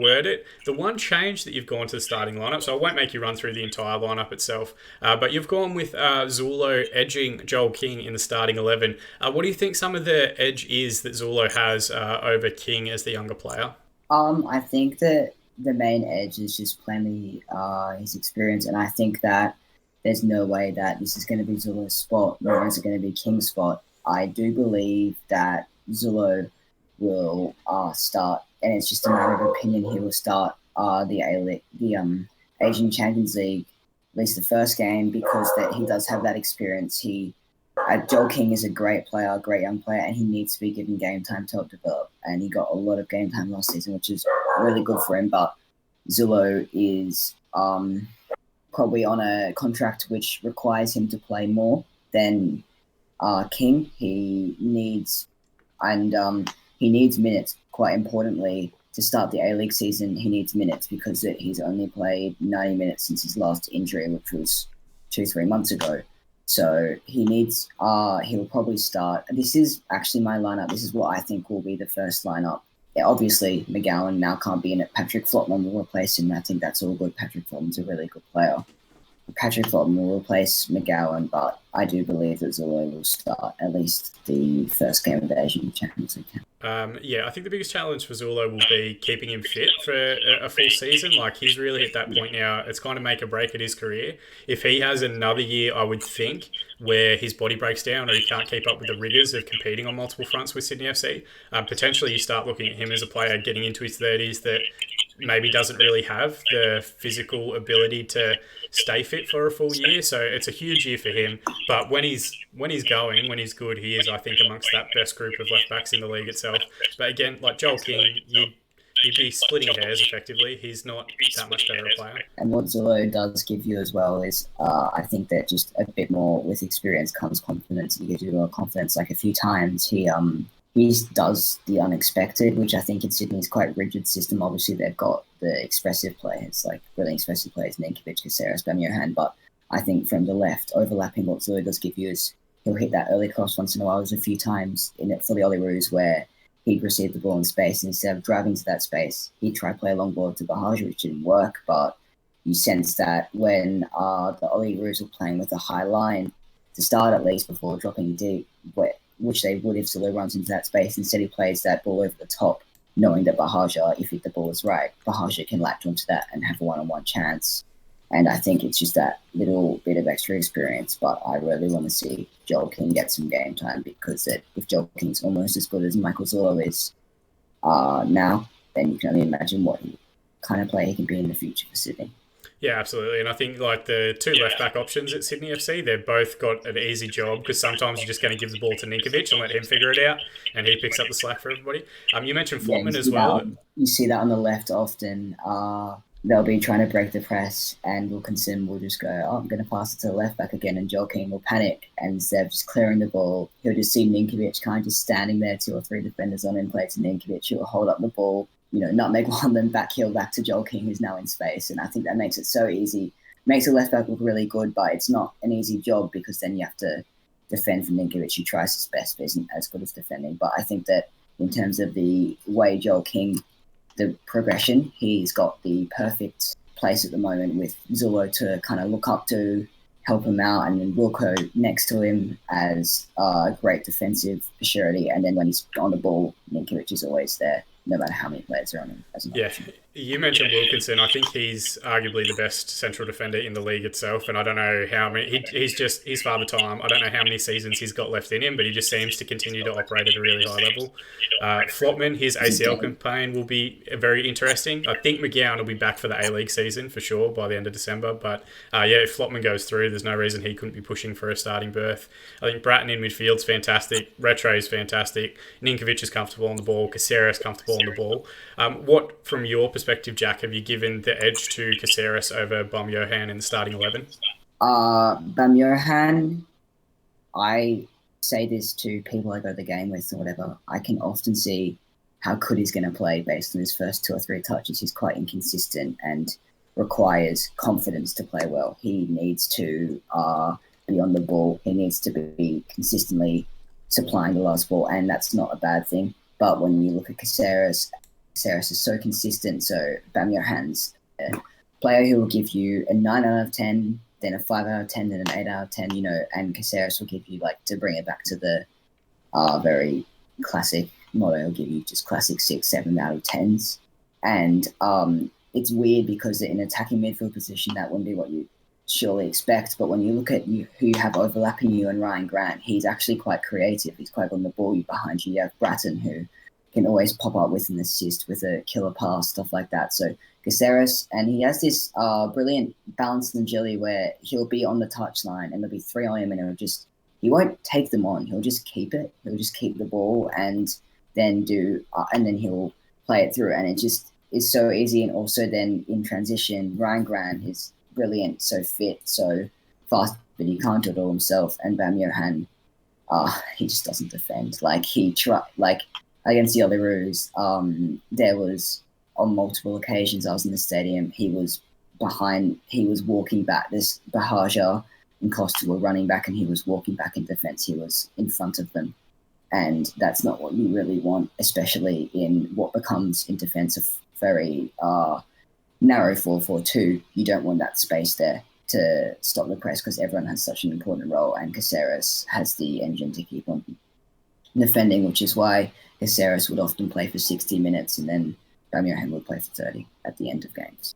A: word it. The one change that you've gone to the starting lineup, so I won't make you run through the entire lineup itself, but you've gone with Zulo edging Joel King in the starting 11. What do you think some of the edge is that Zulo has over King as the younger player?
B: I think that the main edge is just plainly his experience, and I think that there's no way that this is going to be Zulo's spot, nor is it going to be King's spot. I do believe that Zulo will start, and it's just a matter of opinion. He will start the Asian Champions League, at least the first game, because that he does have that experience. Joel King is a great player, a great young player, and he needs to be given game time to help develop. And he got a lot of game time last season, which is really good for him. But Zulo is probably on a contract which requires him to play more than King. He needs minutes. Quite importantly, to start the A-League season, he needs minutes because he's only played 90 minutes since his last injury, which was 2-3 months ago. So he will probably start. This is actually my lineup. This is what I think will be the first lineup. Yeah, obviously, McGowan now can't be in it. Patrick Flotman will replace him. I think that's all good. Patrick Flotman's a really good player. Patrick Flotman will replace McGowan, but I do believe that Zulo will start at least the first game of the Asian Champions League.
A: Yeah, I think the biggest challenge for Zulo will be keeping him fit for a full season. Like, he's really at that point now, it's kind of make or break at his career. If he has another year, I would think, where his body breaks down or he can't keep up with the rigours of competing on multiple fronts with Sydney FC, potentially you start looking at him as a player getting into his 30s that maybe doesn't really have the physical ability to stay fit for a full year. So it's a huge year for him. But when he's good, he is, I think, amongst that best group of left backs in the league itself. But again, like Joel King, you'd be splitting hairs effectively. He's not that much better a player.
B: And what Zulo does give you as well is, I think that just a bit more with experience comes confidence. He gives you more confidence. Like a few times, he does the unexpected, which I think in Sydney's quite rigid system. Obviously, they've got the expressive players, like really expressive players, Ninkovic, Caceres, Bamiohan. But I think from the left, overlapping what Zulo does give you is he'll hit that early cross once in a while. There's a few times in it for the Olyroos where he'd receive the ball in space, and instead of driving to that space, he'd try to play a long ball to Bahaja, which didn't work. But you sense that when the Olyroos were playing with a high line to start, at least before dropping deep, which they would if Zulo runs into that space. Instead, he plays that ball over the top, knowing that Bahaja, if the ball is right, Bahaja can latch onto that and have a one-on-one chance. And I think it's just that little bit of extra experience. But I really want to see Joel King get some game time, because if Joel King's almost as good as Michael Zulo is now, then you can only imagine what kind of player he can be in the future for Sydney.
A: Yeah, absolutely. And I think like the two left-back options at Sydney FC, they've both got an easy job, because sometimes you're just going to give the ball to Ninkovic and let him figure it out, and he picks up the slack for everybody. You mentioned Flotman as well.
B: You see that on the left often. They'll be trying to break the press, and Wilkinson will just go, I'm going to pass it to the left back again, and Joel King will panic, and instead of just clearing the ball, he'll just see Ninkovic kind of just standing there, 2 or 3 defenders on him, play to Ninkovic, he'll hold up the ball, nutmeg one, then back heel back to Joel King, who's now in space. And I think that makes it so easy. Makes a left back look really good, but it's not an easy job, because then you have to defend for Ninkovic, who tries his best but isn't as good as defending. But I think that in terms of the way Joel King, the progression, he's got the perfect place at the moment with Zulo to kind of look up to, help him out, and then Wilco next to him as a great defensive surety. And then when he's on the ball, Ninkovic is always there, no matter how many players are on him.
A: You mentioned Wilkinson. I think he's arguably the best central defender in the league itself, and I don't know how many. He's father time. I don't know how many seasons he's got left in him, but he just seems to continue to operate at a really high level. Flotman, his ACL campaign will be very interesting. I think McGowan will be back for the A-League season for sure by the end of December. But if Flotman goes through, there's no reason he couldn't be pushing for a starting berth. I think Bratton in midfield's fantastic. Retro's fantastic. Ninkovic is comfortable on the ball. Caceres comfortable on the ball. What, from your perspective, Jack, have you given the edge to Caceres over Bamiohan in the starting 11?
B: Bamiohan, I say this to people I go to the game with or whatever, I can often see how good he's going to play based on his first 2 or 3 touches. He's quite inconsistent and requires confidence to play well. He needs to be on the ball. He needs to be consistently supplying the last ball, and that's not a bad thing. But when you look at Caceres is so consistent. So Bamiohan's a player who will give you a 9 out of 10, then a 5 out of 10, then an 8 out of 10, and Caceres will give you, like, to bring it back to the very classic motto, he'll give you just classic 6, 7 out of 10s. And it's weird because in attacking midfield position, that wouldn't be what you surely expect. But when you look at who you have overlapping you and Ryan Grant, he's actually quite creative. He's quite on the ball. Behind you, you have Bratton, who can always pop up with an assist, with a killer pass, stuff like that. So Caceres, and he has this brilliant balance and agility where he'll be on the touchline and there'll be 3 on him, and he won't take them on. He'll just keep it. He'll just keep the ball and then he'll play it through, and it just is so easy. And also then in transition, Ryan Grant is brilliant, so fit, so fast, but he can't do it all himself. And Bamiohan, he just doesn't defend. Like against the Olyroos, there was on multiple occasions I was in the stadium. He was walking back. This Bahaja and Costa were running back, and he was walking back in defence. He was in front of them. And that's not what you really want, especially in what becomes in defence a very narrow 4-4-2. You don't want that space there to stop the press because everyone has such an important role, and Caceres has the engine to keep on defending, which is why Caceres would often play for 60 minutes and then Bamiohan would play for 30 at the end of games.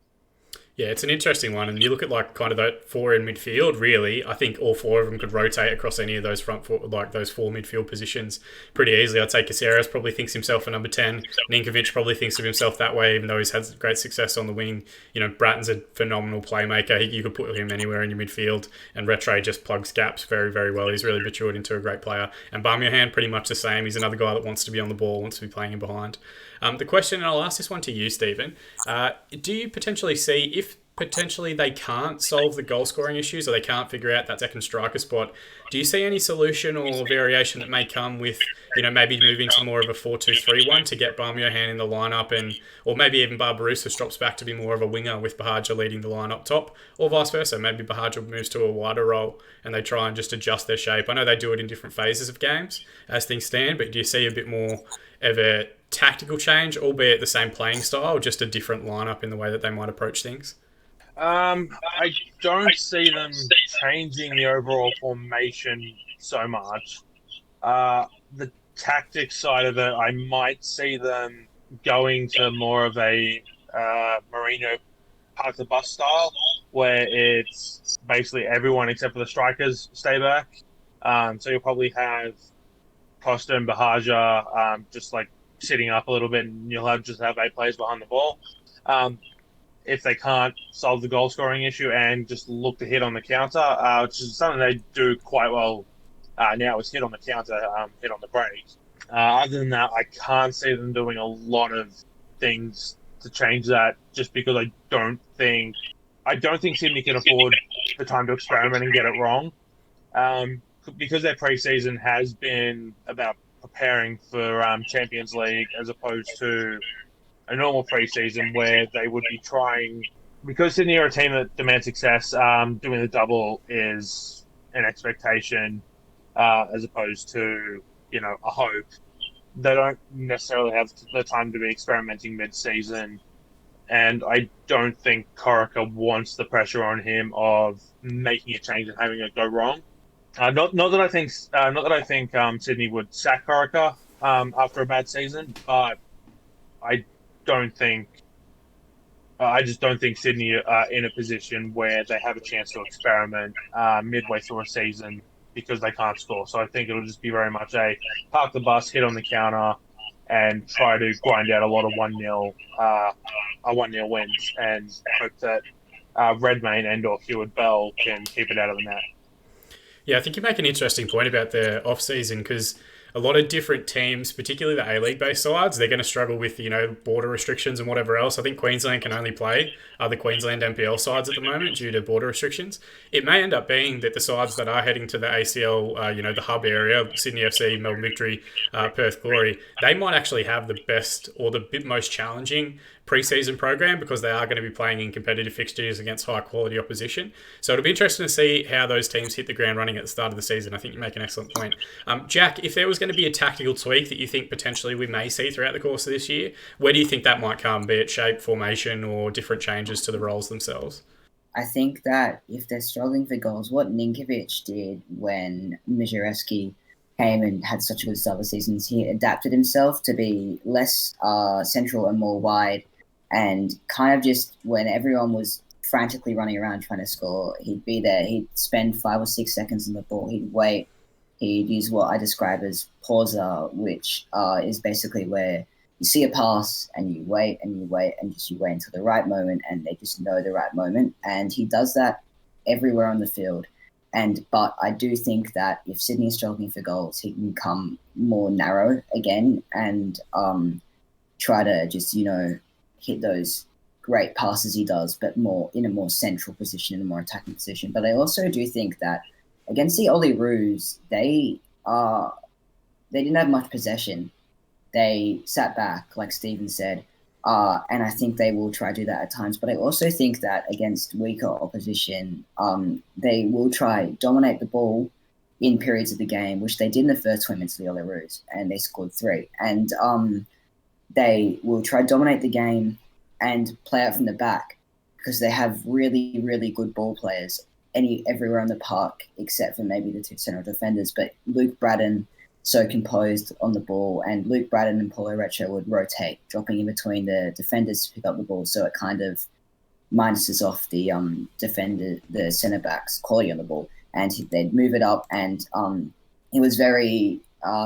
A: Yeah, it's an interesting one. And you look at like kind of that 4 in midfield, really, I think all 4 of them could rotate across any of those front 4, like those 4 midfield positions pretty easily. I'd say Caceres probably thinks himself a number 10. Ninkovic probably thinks of himself that way, even though he's had great success on the wing. Bratton's a phenomenal playmaker. You could put him anywhere in your midfield, and Rattray just plugs gaps very, very well. He's really matured into a great player. And Bamiohan, pretty much the same. He's another guy that wants to be on the ball, wants to be playing in behind. The question, and I'll ask this one to you, Stephen, do you potentially see, if potentially they can't solve the goal scoring issues or they can't figure out that second striker spot, do you see any solution or variation that may come with, maybe moving to more of a 4-2-3-1 to get Bamiohan in the lineup, or maybe even Barbarouses drops back to be more of a winger with Bahaja leading the line up top, or vice versa? Maybe Bahaja moves to a wider role and they try and just adjust their shape. I know they do it in different phases of games as things stand, but do you see a bit more of a tactical change, albeit the same playing style, just a different lineup in the way that they might approach things?
C: I don't see them changing the overall formation so much. The tactics side of it, I might see them going to more of a Mourinho park the bus style, where it's basically everyone except for the strikers stay back. So you'll probably have Costa and Bahaja just like sitting up a little bit, and you'll just have 8 players behind the ball. If they can't solve the goal scoring issue and just look to hit on the counter, which is something they do quite well now, is hit on the counter, hit on the break. Other than that, I can't see them doing a lot of things to change that, just because I don't think Sydney can afford the time to experiment and get it wrong. Because their pre-season has been about preparing for Champions League as opposed to a normal pre-season where they would be trying, because Sydney are a team that demands success, doing the double is an expectation as opposed to, a hope. They don't necessarily have the time to be experimenting mid-season, and I don't think Corica wants the pressure on him of making a change and having it go wrong. Not that I think Sydney would sack Corica after a bad season, but I just don't think Sydney are in a position where they have a chance to experiment midway through a season because they can't score. So I think it'll just be very much a park the bus, hit on the counter, and try to grind out a lot of 1-0 wins, and hope that Redmayne and or Heward Bell can keep it out of the net.
A: Yeah, I think you make an interesting point about the off-season, because a lot of different teams, particularly the A-League based sides, they're going to struggle with, border restrictions and whatever else. I think Queensland can only play the Queensland NPL sides at the moment due to border restrictions. It may end up being that the sides that are heading to the ACL, the hub area, Sydney FC, Melbourne Victory, Perth Glory, they might actually have the best or the most challenging preseason program because they are going to be playing in competitive fixtures against high quality opposition. So it'll be interesting to see how those teams hit the ground running at the start of the season. I think you make an excellent point. Jack, if there was going to be a tactical tweak that you think potentially we may see throughout the course of this year, where do you think that might come, be it shape, formation, or different changes to the roles themselves?
B: I think that if they're struggling for goals, what Ninkovic did when Mijarewski came and had such a good start of the season, he adapted himself to be less central and more wide, and kind of just when everyone was frantically running around trying to score, he'd be there. He'd spend 5 or 6 seconds on the ball. He'd wait. He'd use what I describe as pausa, which is basically where you see a pass and you wait and you wait and just you wait until the right moment, and they just know the right moment. And he does that everywhere on the field. But I do think that if Sydney is struggling for goals, he can come more narrow again and try to just, hit those great passes he does, but more in a more central position, in a more attacking position. But I also do think that against the Olyroos, they didn't have much possession. They sat back, like Stephen said, and I think they will try to do that at times. But I also think that against weaker opposition, they will try dominate the ball in periods of the game, which they did in the first 20 minutes of the Olyroos, and they scored 3. And they will try to dominate the game and play out from the back because they have really, really good ball players everywhere on the park except for maybe the 2 central defenders. But Luke Braddon, so composed on the ball, and Luke Braddon and Paulo Reccio would rotate, dropping in between the defenders to pick up the ball, so it kind of minuses off the the centre backs' quality on the ball, and they'd move it up, and it was very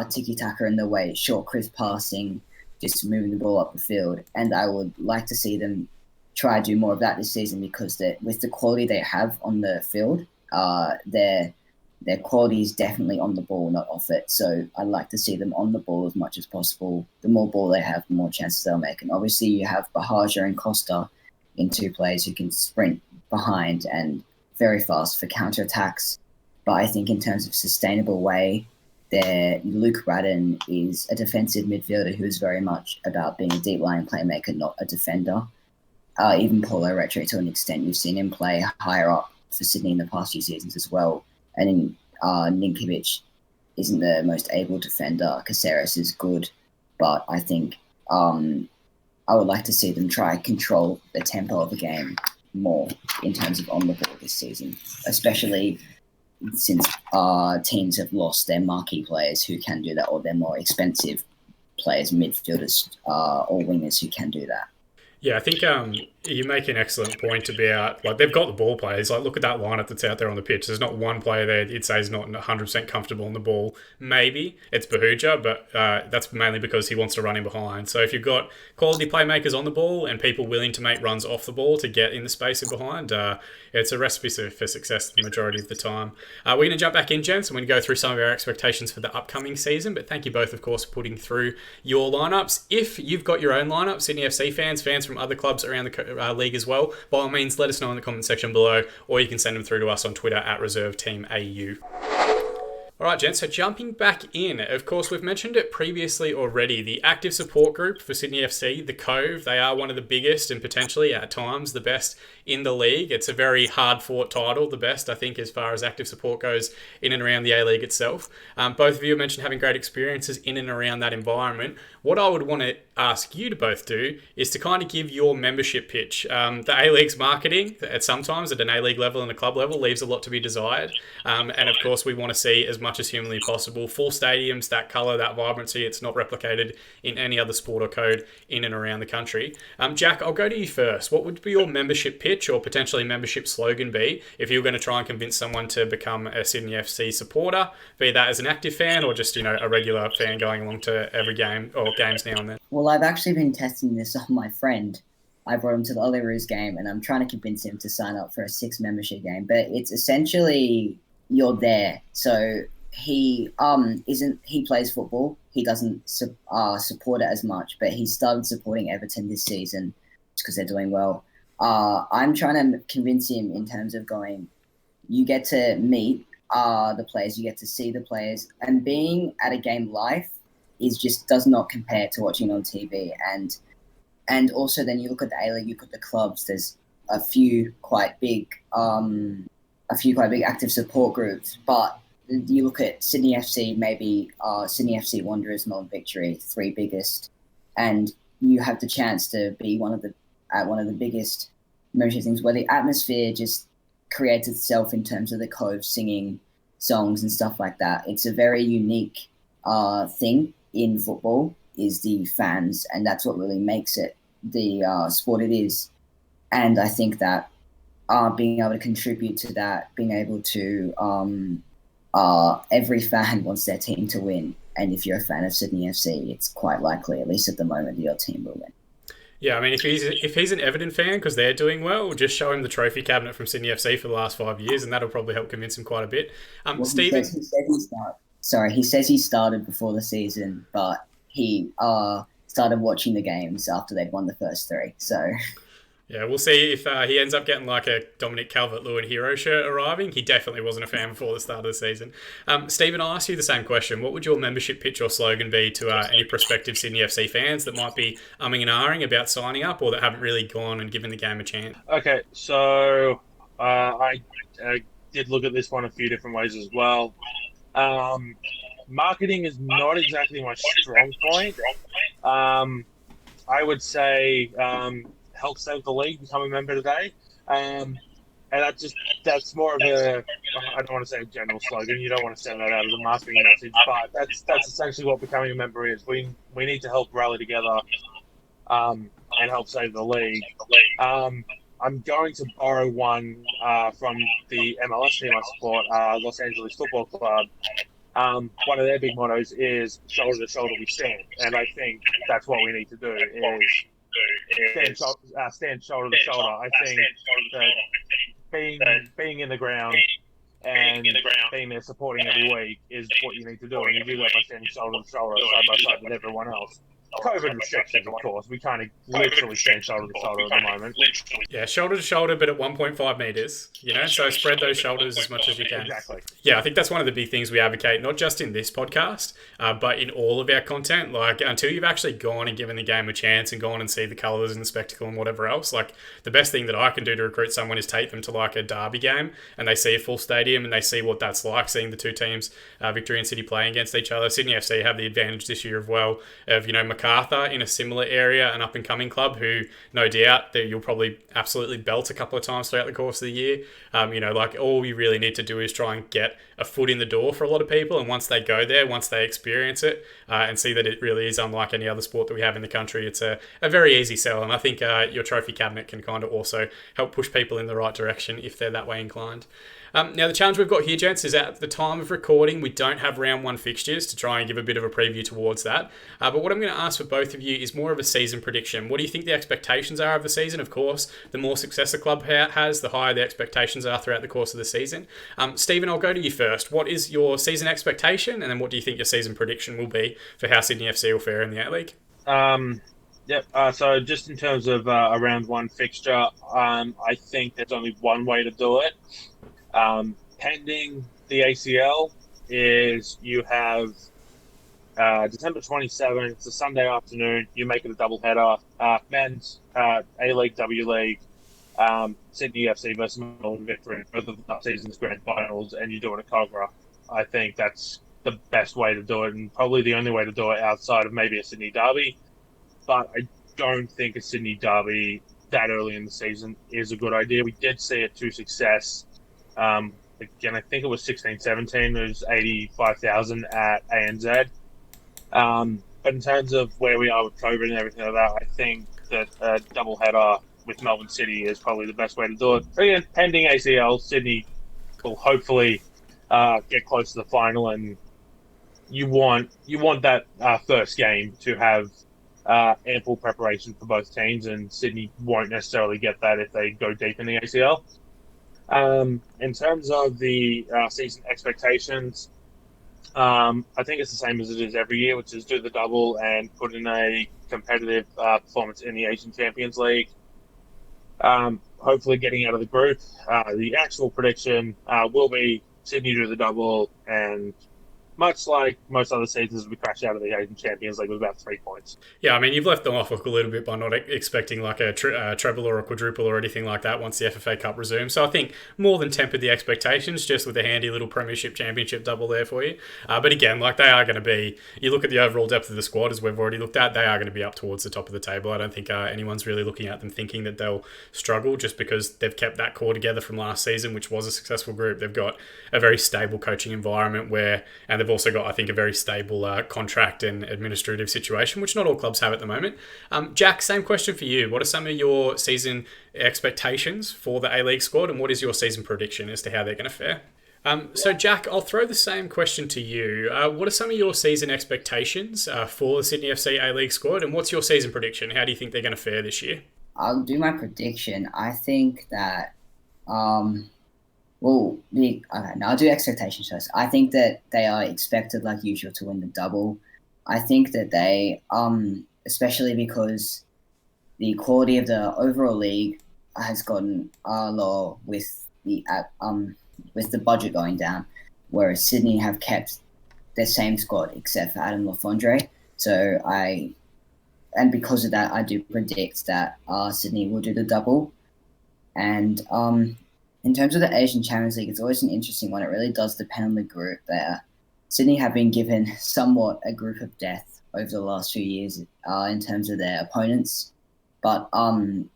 B: tiki-taka in the way, short, crisp passing, just moving the ball up the field, and I would like to see them try to do more of that this season because with the quality they have on the field, their quality is definitely on the ball, not off it. So I'd like to see them on the ball as much as possible. The more ball they have, the more chances they'll make. And obviously you have Bahaja and Costa in 2 players who can sprint behind and very fast for counter-attacks. But I think in terms of sustainable way, Luke Braddon is a defensive midfielder who is very much about being a deep line playmaker, not a defender. Even Paulo Reccio, to an extent, you've seen him play higher up for Sydney in the past few seasons as well. And then Ninkovic isn't the most able defender. Caceres is good, but I think I would like to see them try to control the tempo of the game more in terms of on the ball this season, especially since teams have lost their marquee players who can do that, or their more expensive players, midfielders or wingers who can do that.
A: Yeah, I think you make an excellent point about, they've got the ball players. Look at that lineup that's out there on the pitch. There's not one player there you'd say is not 100% comfortable on the ball. Maybe it's Bahuja, but that's mainly because he wants to run in behind. So if you've got quality playmakers on the ball and people willing to make runs off the ball to get in the space in behind, it's a recipe for success the majority of the time. We're going to jump back in, gents, and we're going to go through some of our expectations for the upcoming season. But thank you both, of course, for putting through your lineups. If you've got your own lineup, Sydney FC fans from other clubs around the league as well, by all means, let us know in the comment section below, or you can send them through to us on Twitter at ReserveTeamAU. All right, gents, so jumping back in, of course, we've mentioned it previously already, the active support group for Sydney FC, the Cove, they are one of the biggest and potentially, at times, the best in the league. It's a very hard-fought title, the best, I think, as far as active support goes in and around the A-League itself. Both of you mentioned having great experiences in and around that environment. What I would want to ask you to both do is to kind of give your membership pitch. The A-League's marketing, sometimes at an A-League level and a club level, leaves a lot to be desired. And of course, we want to see as much as humanly possible full stadiums, that colour, that vibrancy. It's not replicated in any other sport or code in and around the country. Jack, I'll go to you first. What would be your membership pitch or potentially membership slogan be if you were going to try and convince someone to become a Sydney FC supporter, be that as an active fan or just, a regular fan going along to every game or games now and then?
B: Well, I've actually been testing this on my friend. I brought him to the Olyroos game and I'm trying to convince him to sign up for a 6 membership game. But it's essentially you're there. So he isn't he plays football. He doesn't support it as much, but he started supporting Everton this season because they're doing well. I'm trying to convince him in terms of going. You get to meet the players, you get to see the players, and being at a game live is just does not compare to watching on TV. And also then you look at the A League, you look at the clubs. There's a few quite big active support groups, but you look at Sydney FC, maybe Sydney FC Wanderers, Melbourne Victory, three biggest, and you have the chance to be one of the biggest membership things where the atmosphere just creates itself in terms of the Cove singing songs and stuff like that. It's a very unique thing in football is the fans, and that's what really makes it the sport it is. And I think that being able to contribute to that, being able to every fan wants their team to win, and if you're a fan of Sydney FC, it's quite likely, at least at the moment, that your team will win.
A: Yeah, I mean, if he's an Everton fan because they're doing well, just show him the trophy cabinet from Sydney FC for the last 5 years, and that'll probably help convince him quite a bit. Stephen,
B: he says he started before the season, but he started watching the games after they'd won the first three. So
A: yeah, we'll see if he ends up getting like a Dominic Calvert-Lewin hero shirt arriving. He definitely wasn't a fan before the start of the season. Stephen, I'll ask you the same question. What would your membership pitch or slogan be to any prospective Sydney FC fans that might be umming and ahhing about signing up or that haven't really gone and given the game a chance?
C: Okay, so I did look at this one a few different ways as well. Marketing is not exactly my strong point. I would say help save the league, become a member today. And that's more of a, I don't want to say a general slogan. You don't want to send that out as a marketing message, but that's essentially what becoming a member is. We need to help rally together and help save the league. I'm going to borrow one from the MLS team I support, Los Angeles Football Club. One of their big mottos is shoulder to shoulder we stand, and I think that's what we need to do is stand shoulder to shoulder. I think that being in the ground and being there supporting every week is what you need to do, and you do that by standing shoulder to shoulder, side by side with everyone else. COVID restrictions, of course. We kind of literally stand shoulder to shoulder at the moment.
A: Yeah, shoulder to shoulder, but at 1.5 meters, so spread those shoulders as much as you can.
C: Exactly.
A: Yeah, I think that's one of the big things we advocate, not just in this podcast, but in all of our content. Like, until you've actually gone and given the game a chance and gone and see the colours and the spectacle and whatever else, like, the best thing that I can do to recruit someone is take them to, like, a derby game and they see a full stadium and they see what that's like, seeing the two teams, Victoria and City, playing against each other. Sydney FC have the advantage this year of MacArthur in a similar area, an up-and-coming club who, no doubt, that you'll probably absolutely belt a couple of times throughout the course of the year. All you really need to do is try and get a foot in the door for a lot of people, and once they go there, once they experience it and see that it really is unlike any other sport that we have in the country, it's a very easy sell, and I think your trophy cabinet can kind of also help push people in the right direction if they're that way inclined. Now, the challenge we've got here, gents, is at the time of recording, we don't have round one fixtures to try and give a bit of a preview towards that. But what I'm going to ask for both of you is more of a season prediction. What do you think the expectations are of the season? Of course, the more success a club has, the higher the expectations are throughout the course of the season. Stephen, I'll go to you first. What is your season expectation, and then what do you think your season prediction will be for how Sydney FC will fare in the A-League?
C: So just in terms of a round one fixture, I think there's only one way to do it. Pending the ACL is you have December 27th. It's a Sunday afternoon. You make it a double header. Men's A-League, W-League, Sydney FC versus Melbourne Victory, both of the season's grand finals, and you do it at Cogra. I think that's the best way to do it, and probably the only way to do it outside of maybe a Sydney derby. But I don't think a Sydney derby that early in the season is a good idea. We did see it to success. Again, I think it was 16-17. It was 85,000 at ANZ. But in terms of where we are with COVID and everything like that, I think that a doubleheader with Melbourne City is probably the best way to do it. Again, pending ACL, Sydney will hopefully get close to the final, and you want that first game to have ample preparation for both teams, and Sydney won't necessarily get that if they go deep in the ACL. In terms of the season expectations, I think it's the same as it is every year, which is do the double and put in a competitive performance in the Asian Champions League. Hopefully getting out of the group. The actual prediction will be Sydney do the double, and much like most other seasons, we crash out of the Asian Champions League with about 3 points.
A: Yeah, I mean, you've left them off hook a little bit by not expecting like a treble or a quadruple or anything like that once the FFA Cup resumes. So I think more than tempered the expectations just with a handy little Premiership Championship double there for you. But again, like they are going to be, you look at the overall depth of the squad as we've already looked at, they are going to be up towards the top of the table. I don't think anyone's really looking at them thinking that they'll struggle just because they've kept that core together from last season, which was a successful group. They've got a very stable coaching environment and they've also got, I think, a very stable contract and administrative situation, which not all clubs have at the moment. Jack, same question for you. What are some of your season expectations for the A-League squad, and what is your season prediction as to how they're going to fare? So, Jack, I'll throw the same question to you. What are some of your season expectations for the Sydney FC A-League squad, and what's your season prediction? How do you think they're going to fare this year?
B: I'll do my prediction. I think that I'll do expectations first. I think that they are expected, like usual, to win the double. I think that they, especially because the quality of the overall league has gotten lower with the budget going down, whereas Sydney have kept their same squad except for Adam Lafondre. And because of that, I do predict that Sydney will do the double. And in terms of the Asian Champions League, it's always an interesting one. It really does depend on the group there. Sydney have been given somewhat a group of death over the last few years in terms of their opponents. But and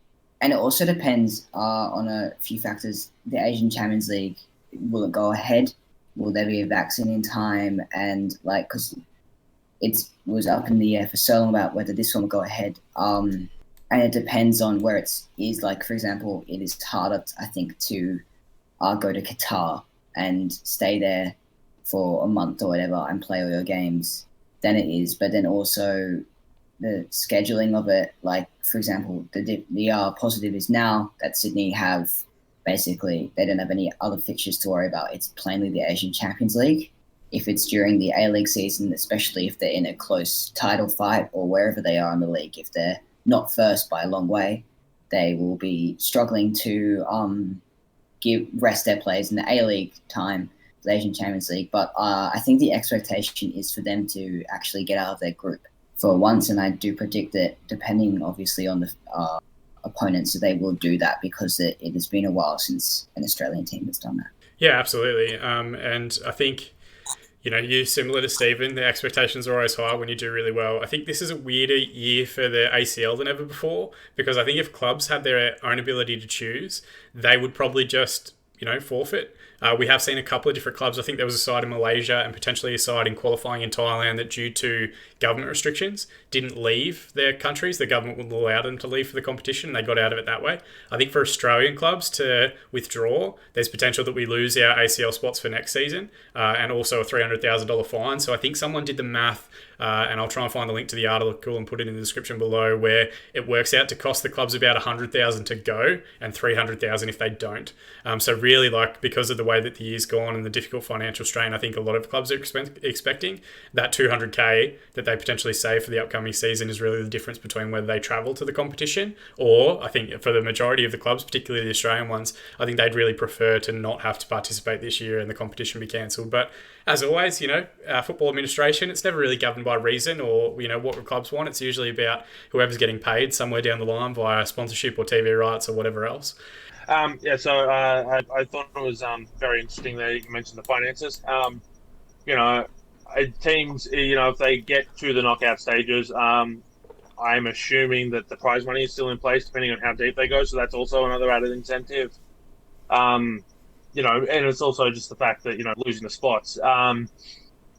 B: it also depends on a few factors. The Asian Champions League, will it go ahead? Will there be a vaccine in time? And because it was up in the air for so long about whether this one will go ahead. And it depends on where it is. Like, for example, it is harder, I think, to go to Qatar and stay there for a month or whatever and play all your games than it is. But then also the scheduling of it, like, for example, the positive is now that Sydney have basically, they don't have any other fixtures to worry about. It's plainly the Asian Champions League. If it's during the A-League season, especially if they're in a close title fight or wherever they are in the league, if they're not first by a long way, they will be struggling to rest their players in the A-League time, the Asian Champions League. But I think the expectation is for them to actually get out of their group for once, and I do predict that, depending obviously on the opponents, that they will do that because it has been a while since an Australian team has done that.
A: Yeah, absolutely. And I think, you're similar to Stephen. The expectations are always high when you do really well. I think this is a weirder year for the ACL than ever before, because I think if clubs had their own ability to choose, they would probably just, forfeit. We have seen a couple of different clubs. I think there was a side in Malaysia and potentially a side in qualifying in Thailand that, due to government restrictions, didn't leave their countries. The government wouldn't allow them to leave for the competition. They got out of it that way. I think for Australian clubs to withdraw, there's potential that we lose our ACL spots for next season and also a $300,000 fine. So I think someone did the math, and I'll try and find the link to the article and put it in the description below, where it works out to cost the clubs about $100,000 to go and $300,000 if they don't. So really, because of the way that the year's gone and the difficult financial strain, I think a lot of clubs are expecting that $200K that they potentially save for the upcoming season is really the difference between whether they travel to the competition, or I think for the majority of the clubs, particularly the Australian ones, I think they'd really prefer to not have to participate this year and the competition be cancelled. But as always, football administration, it's never really governed by reason or, what the clubs want. It's usually about whoever's getting paid somewhere down the line via sponsorship or TV rights or whatever else.
C: So I thought it was very interesting that you mentioned the finances. Teams, if they get to the knockout stages, I'm assuming that the prize money is still in place depending on how deep they go. So that's also another added incentive. And it's also just the fact that, losing the spots.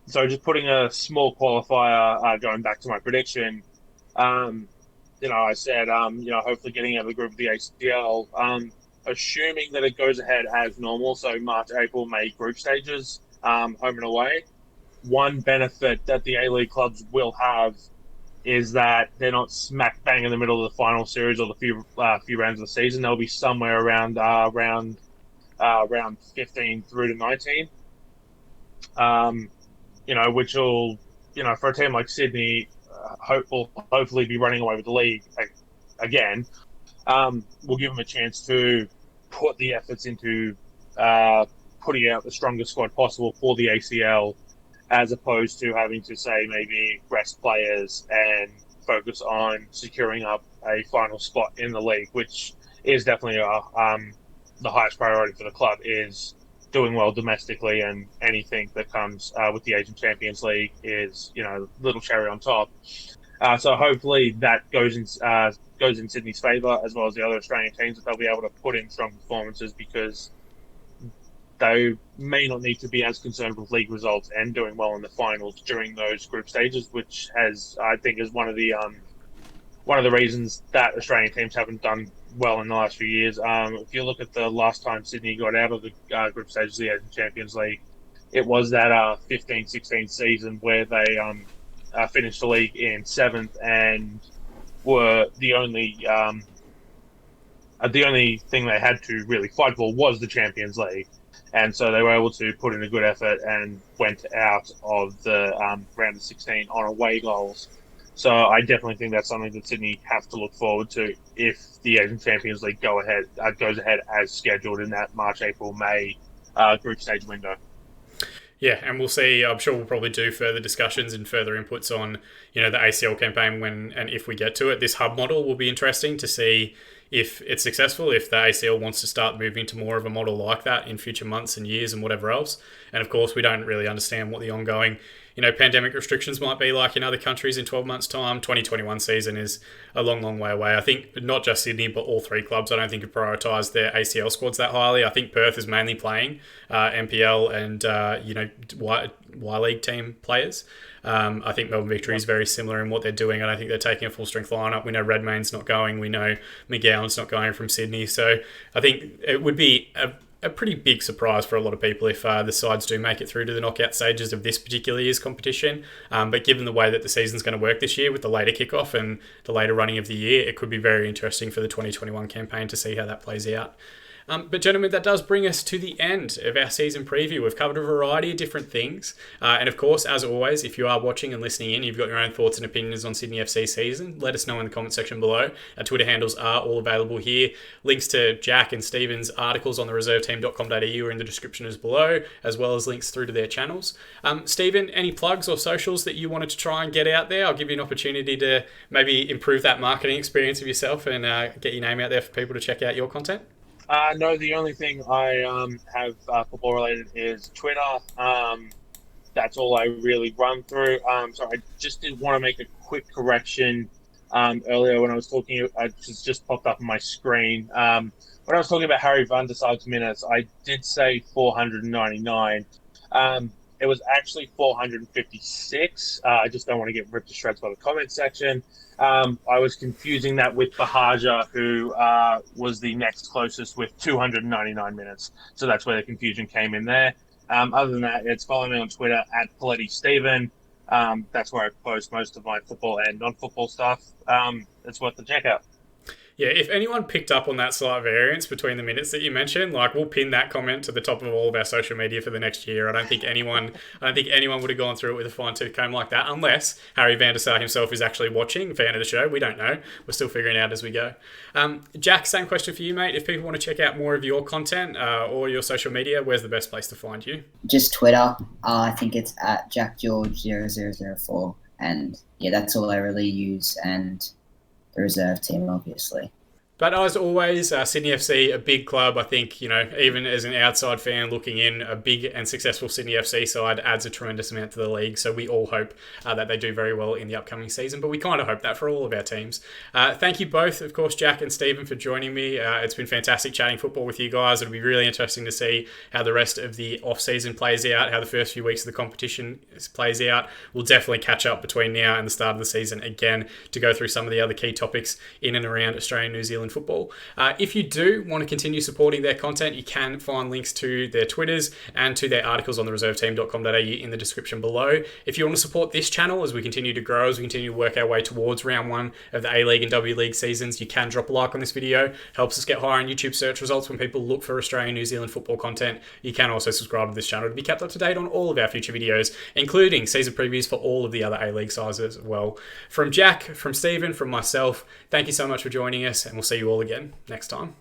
C: So just putting a small qualifier, going back to my prediction, I said, hopefully getting out of the group of the ACL, assuming that it goes ahead as normal. So March, April, May group stages, home and away. One benefit that the A-League clubs will have is that they're not smack bang in the middle of the final series or the few rounds of the season. They'll be somewhere around round 15 through to 19. which will, for a team like Sydney, hopefully be running away with the league again, will give them a chance to put the efforts into putting out the strongest squad possible for the ACL, as opposed to having to say maybe rest players and focus on securing up a final spot in the league, which is definitely the highest priority for the club, is doing well domestically, and anything that comes with the Asian Champions League is, little cherry on top. So hopefully that goes in Sydney's favour, as well as the other Australian teams, that they'll be able to put in strong performances, because they may not need to be as concerned with league results and doing well in the finals during those group stages, which I think is one of the reasons that Australian teams haven't done well in the last few years. If you look at the last time Sydney got out of the group stages of the Asian Champions League, it was that 15-16 season where they finished the league in 7th and were the only thing they had to really fight for was the Champions League. And so they were able to put in a good effort and went out of the round of 16 on away goals. So I definitely think that's something that Sydney have to look forward to if the Asian Champions League goes ahead as scheduled in that March, April, May group stage window.
A: Yeah, and we'll see. I'm sure we'll probably do further discussions and further inputs on, the ACL campaign when and if we get to it. This hub model will be interesting to see if it's successful, if the ACL wants to start moving to more of a model like that in future months and years and whatever else. And of course, we don't really understand what the ongoing, pandemic restrictions might be like in other countries in 12 months' time. 2021 season is a long, long way away. I think not just Sydney, but all three clubs, I don't think have prioritised their ACL squads that highly. I think Perth is mainly playing NPL and, Y-League team players. I think Melbourne Victory is very similar in what they're doing. I don't think they're taking a full strength lineup. We know Redmayne's not going. We know McGowan's not going from Sydney. So I think it would be a pretty big surprise for a lot of people if the sides do make it through to the knockout stages of this particular year's competition. But given the way that the season's going to work this year with the later kickoff and the later running of the year, it could be very interesting for the 2021 campaign to see how that plays out. But gentlemen, that does bring us to the end of our season preview. We've covered a variety of different things. And of course, as always, if you are watching and listening in, you've got your own thoughts and opinions on Sydney FC season, let us know in the comment section below. Our Twitter handles are all available here. Links to Jack and Stephen's articles on the reserveteam.com.au are in the description as below, as well as links through to their channels. Stephen, any plugs or socials that you wanted to try and get out there? I'll give you an opportunity to maybe improve that marketing experience of yourself and get your name out there for people to check out your content.
C: No, the only thing I have football related is Twitter. That's all I really run through. So I just did want to make a quick correction. Earlier when I was talking, it just popped up on my screen. When I was talking about Harry van der Saa's minutes, I did say 499. It was actually 456. I just don't want to get ripped to shreds by the comment section. I was confusing that with Bahaja, who was the next closest with 299 minutes. So that's where the confusion came in there. Other than that, it's follow me on Twitter at PalettiSteven. That's where I post most of my football and non-football stuff. It's worth the check out.
A: Yeah, if anyone picked up on that slight variance between the minutes that you mentioned, we'll pin that comment to the top of all of our social media for the next year. I don't think anyone would have gone through it with a fine-tooth comb like that, unless Harry van der Saa himself is actually watching, fan of the show. We don't know. We're still figuring it out as we go. Jack, same question for you, mate. If people want to check out more of your content or your social media, where's the best place to find you?
B: Just Twitter. I think it's at JackGeorge0004. And yeah, that's all I really use. And the reserve team, obviously.
A: But as always, Sydney FC, a big club. I think, even as an outside fan looking in, a big and successful Sydney FC side adds a tremendous amount to the league. So we all hope that they do very well in the upcoming season. But we kind of hope that for all of our teams. Thank you both, of course, Jack and Stephen, for joining me. It's been fantastic chatting football with you guys. It'll be really interesting to see how the rest of the off-season plays out, how the first few weeks of the competition plays out. We'll definitely catch up between now and the start of the season again to go through some of the other key topics in and around Australia and New Zealand Zealand football. If you do want to continue supporting their content, you can find links to their Twitters and to their articles on the reserveteam.com.au in the description below. If you want to support this channel as we continue to grow, as we continue to work our way towards round 1 of the A-League and W-League seasons, you can drop a like on this video. Helps us get higher in YouTube search results when people look for Australian New Zealand football content. You can also subscribe to this channel to be kept up to date on all of our future videos, including season previews for all of the other A-League sides as well. From Jack, from Stephen, from myself, thank you so much for joining us, and we'll see you all again next time.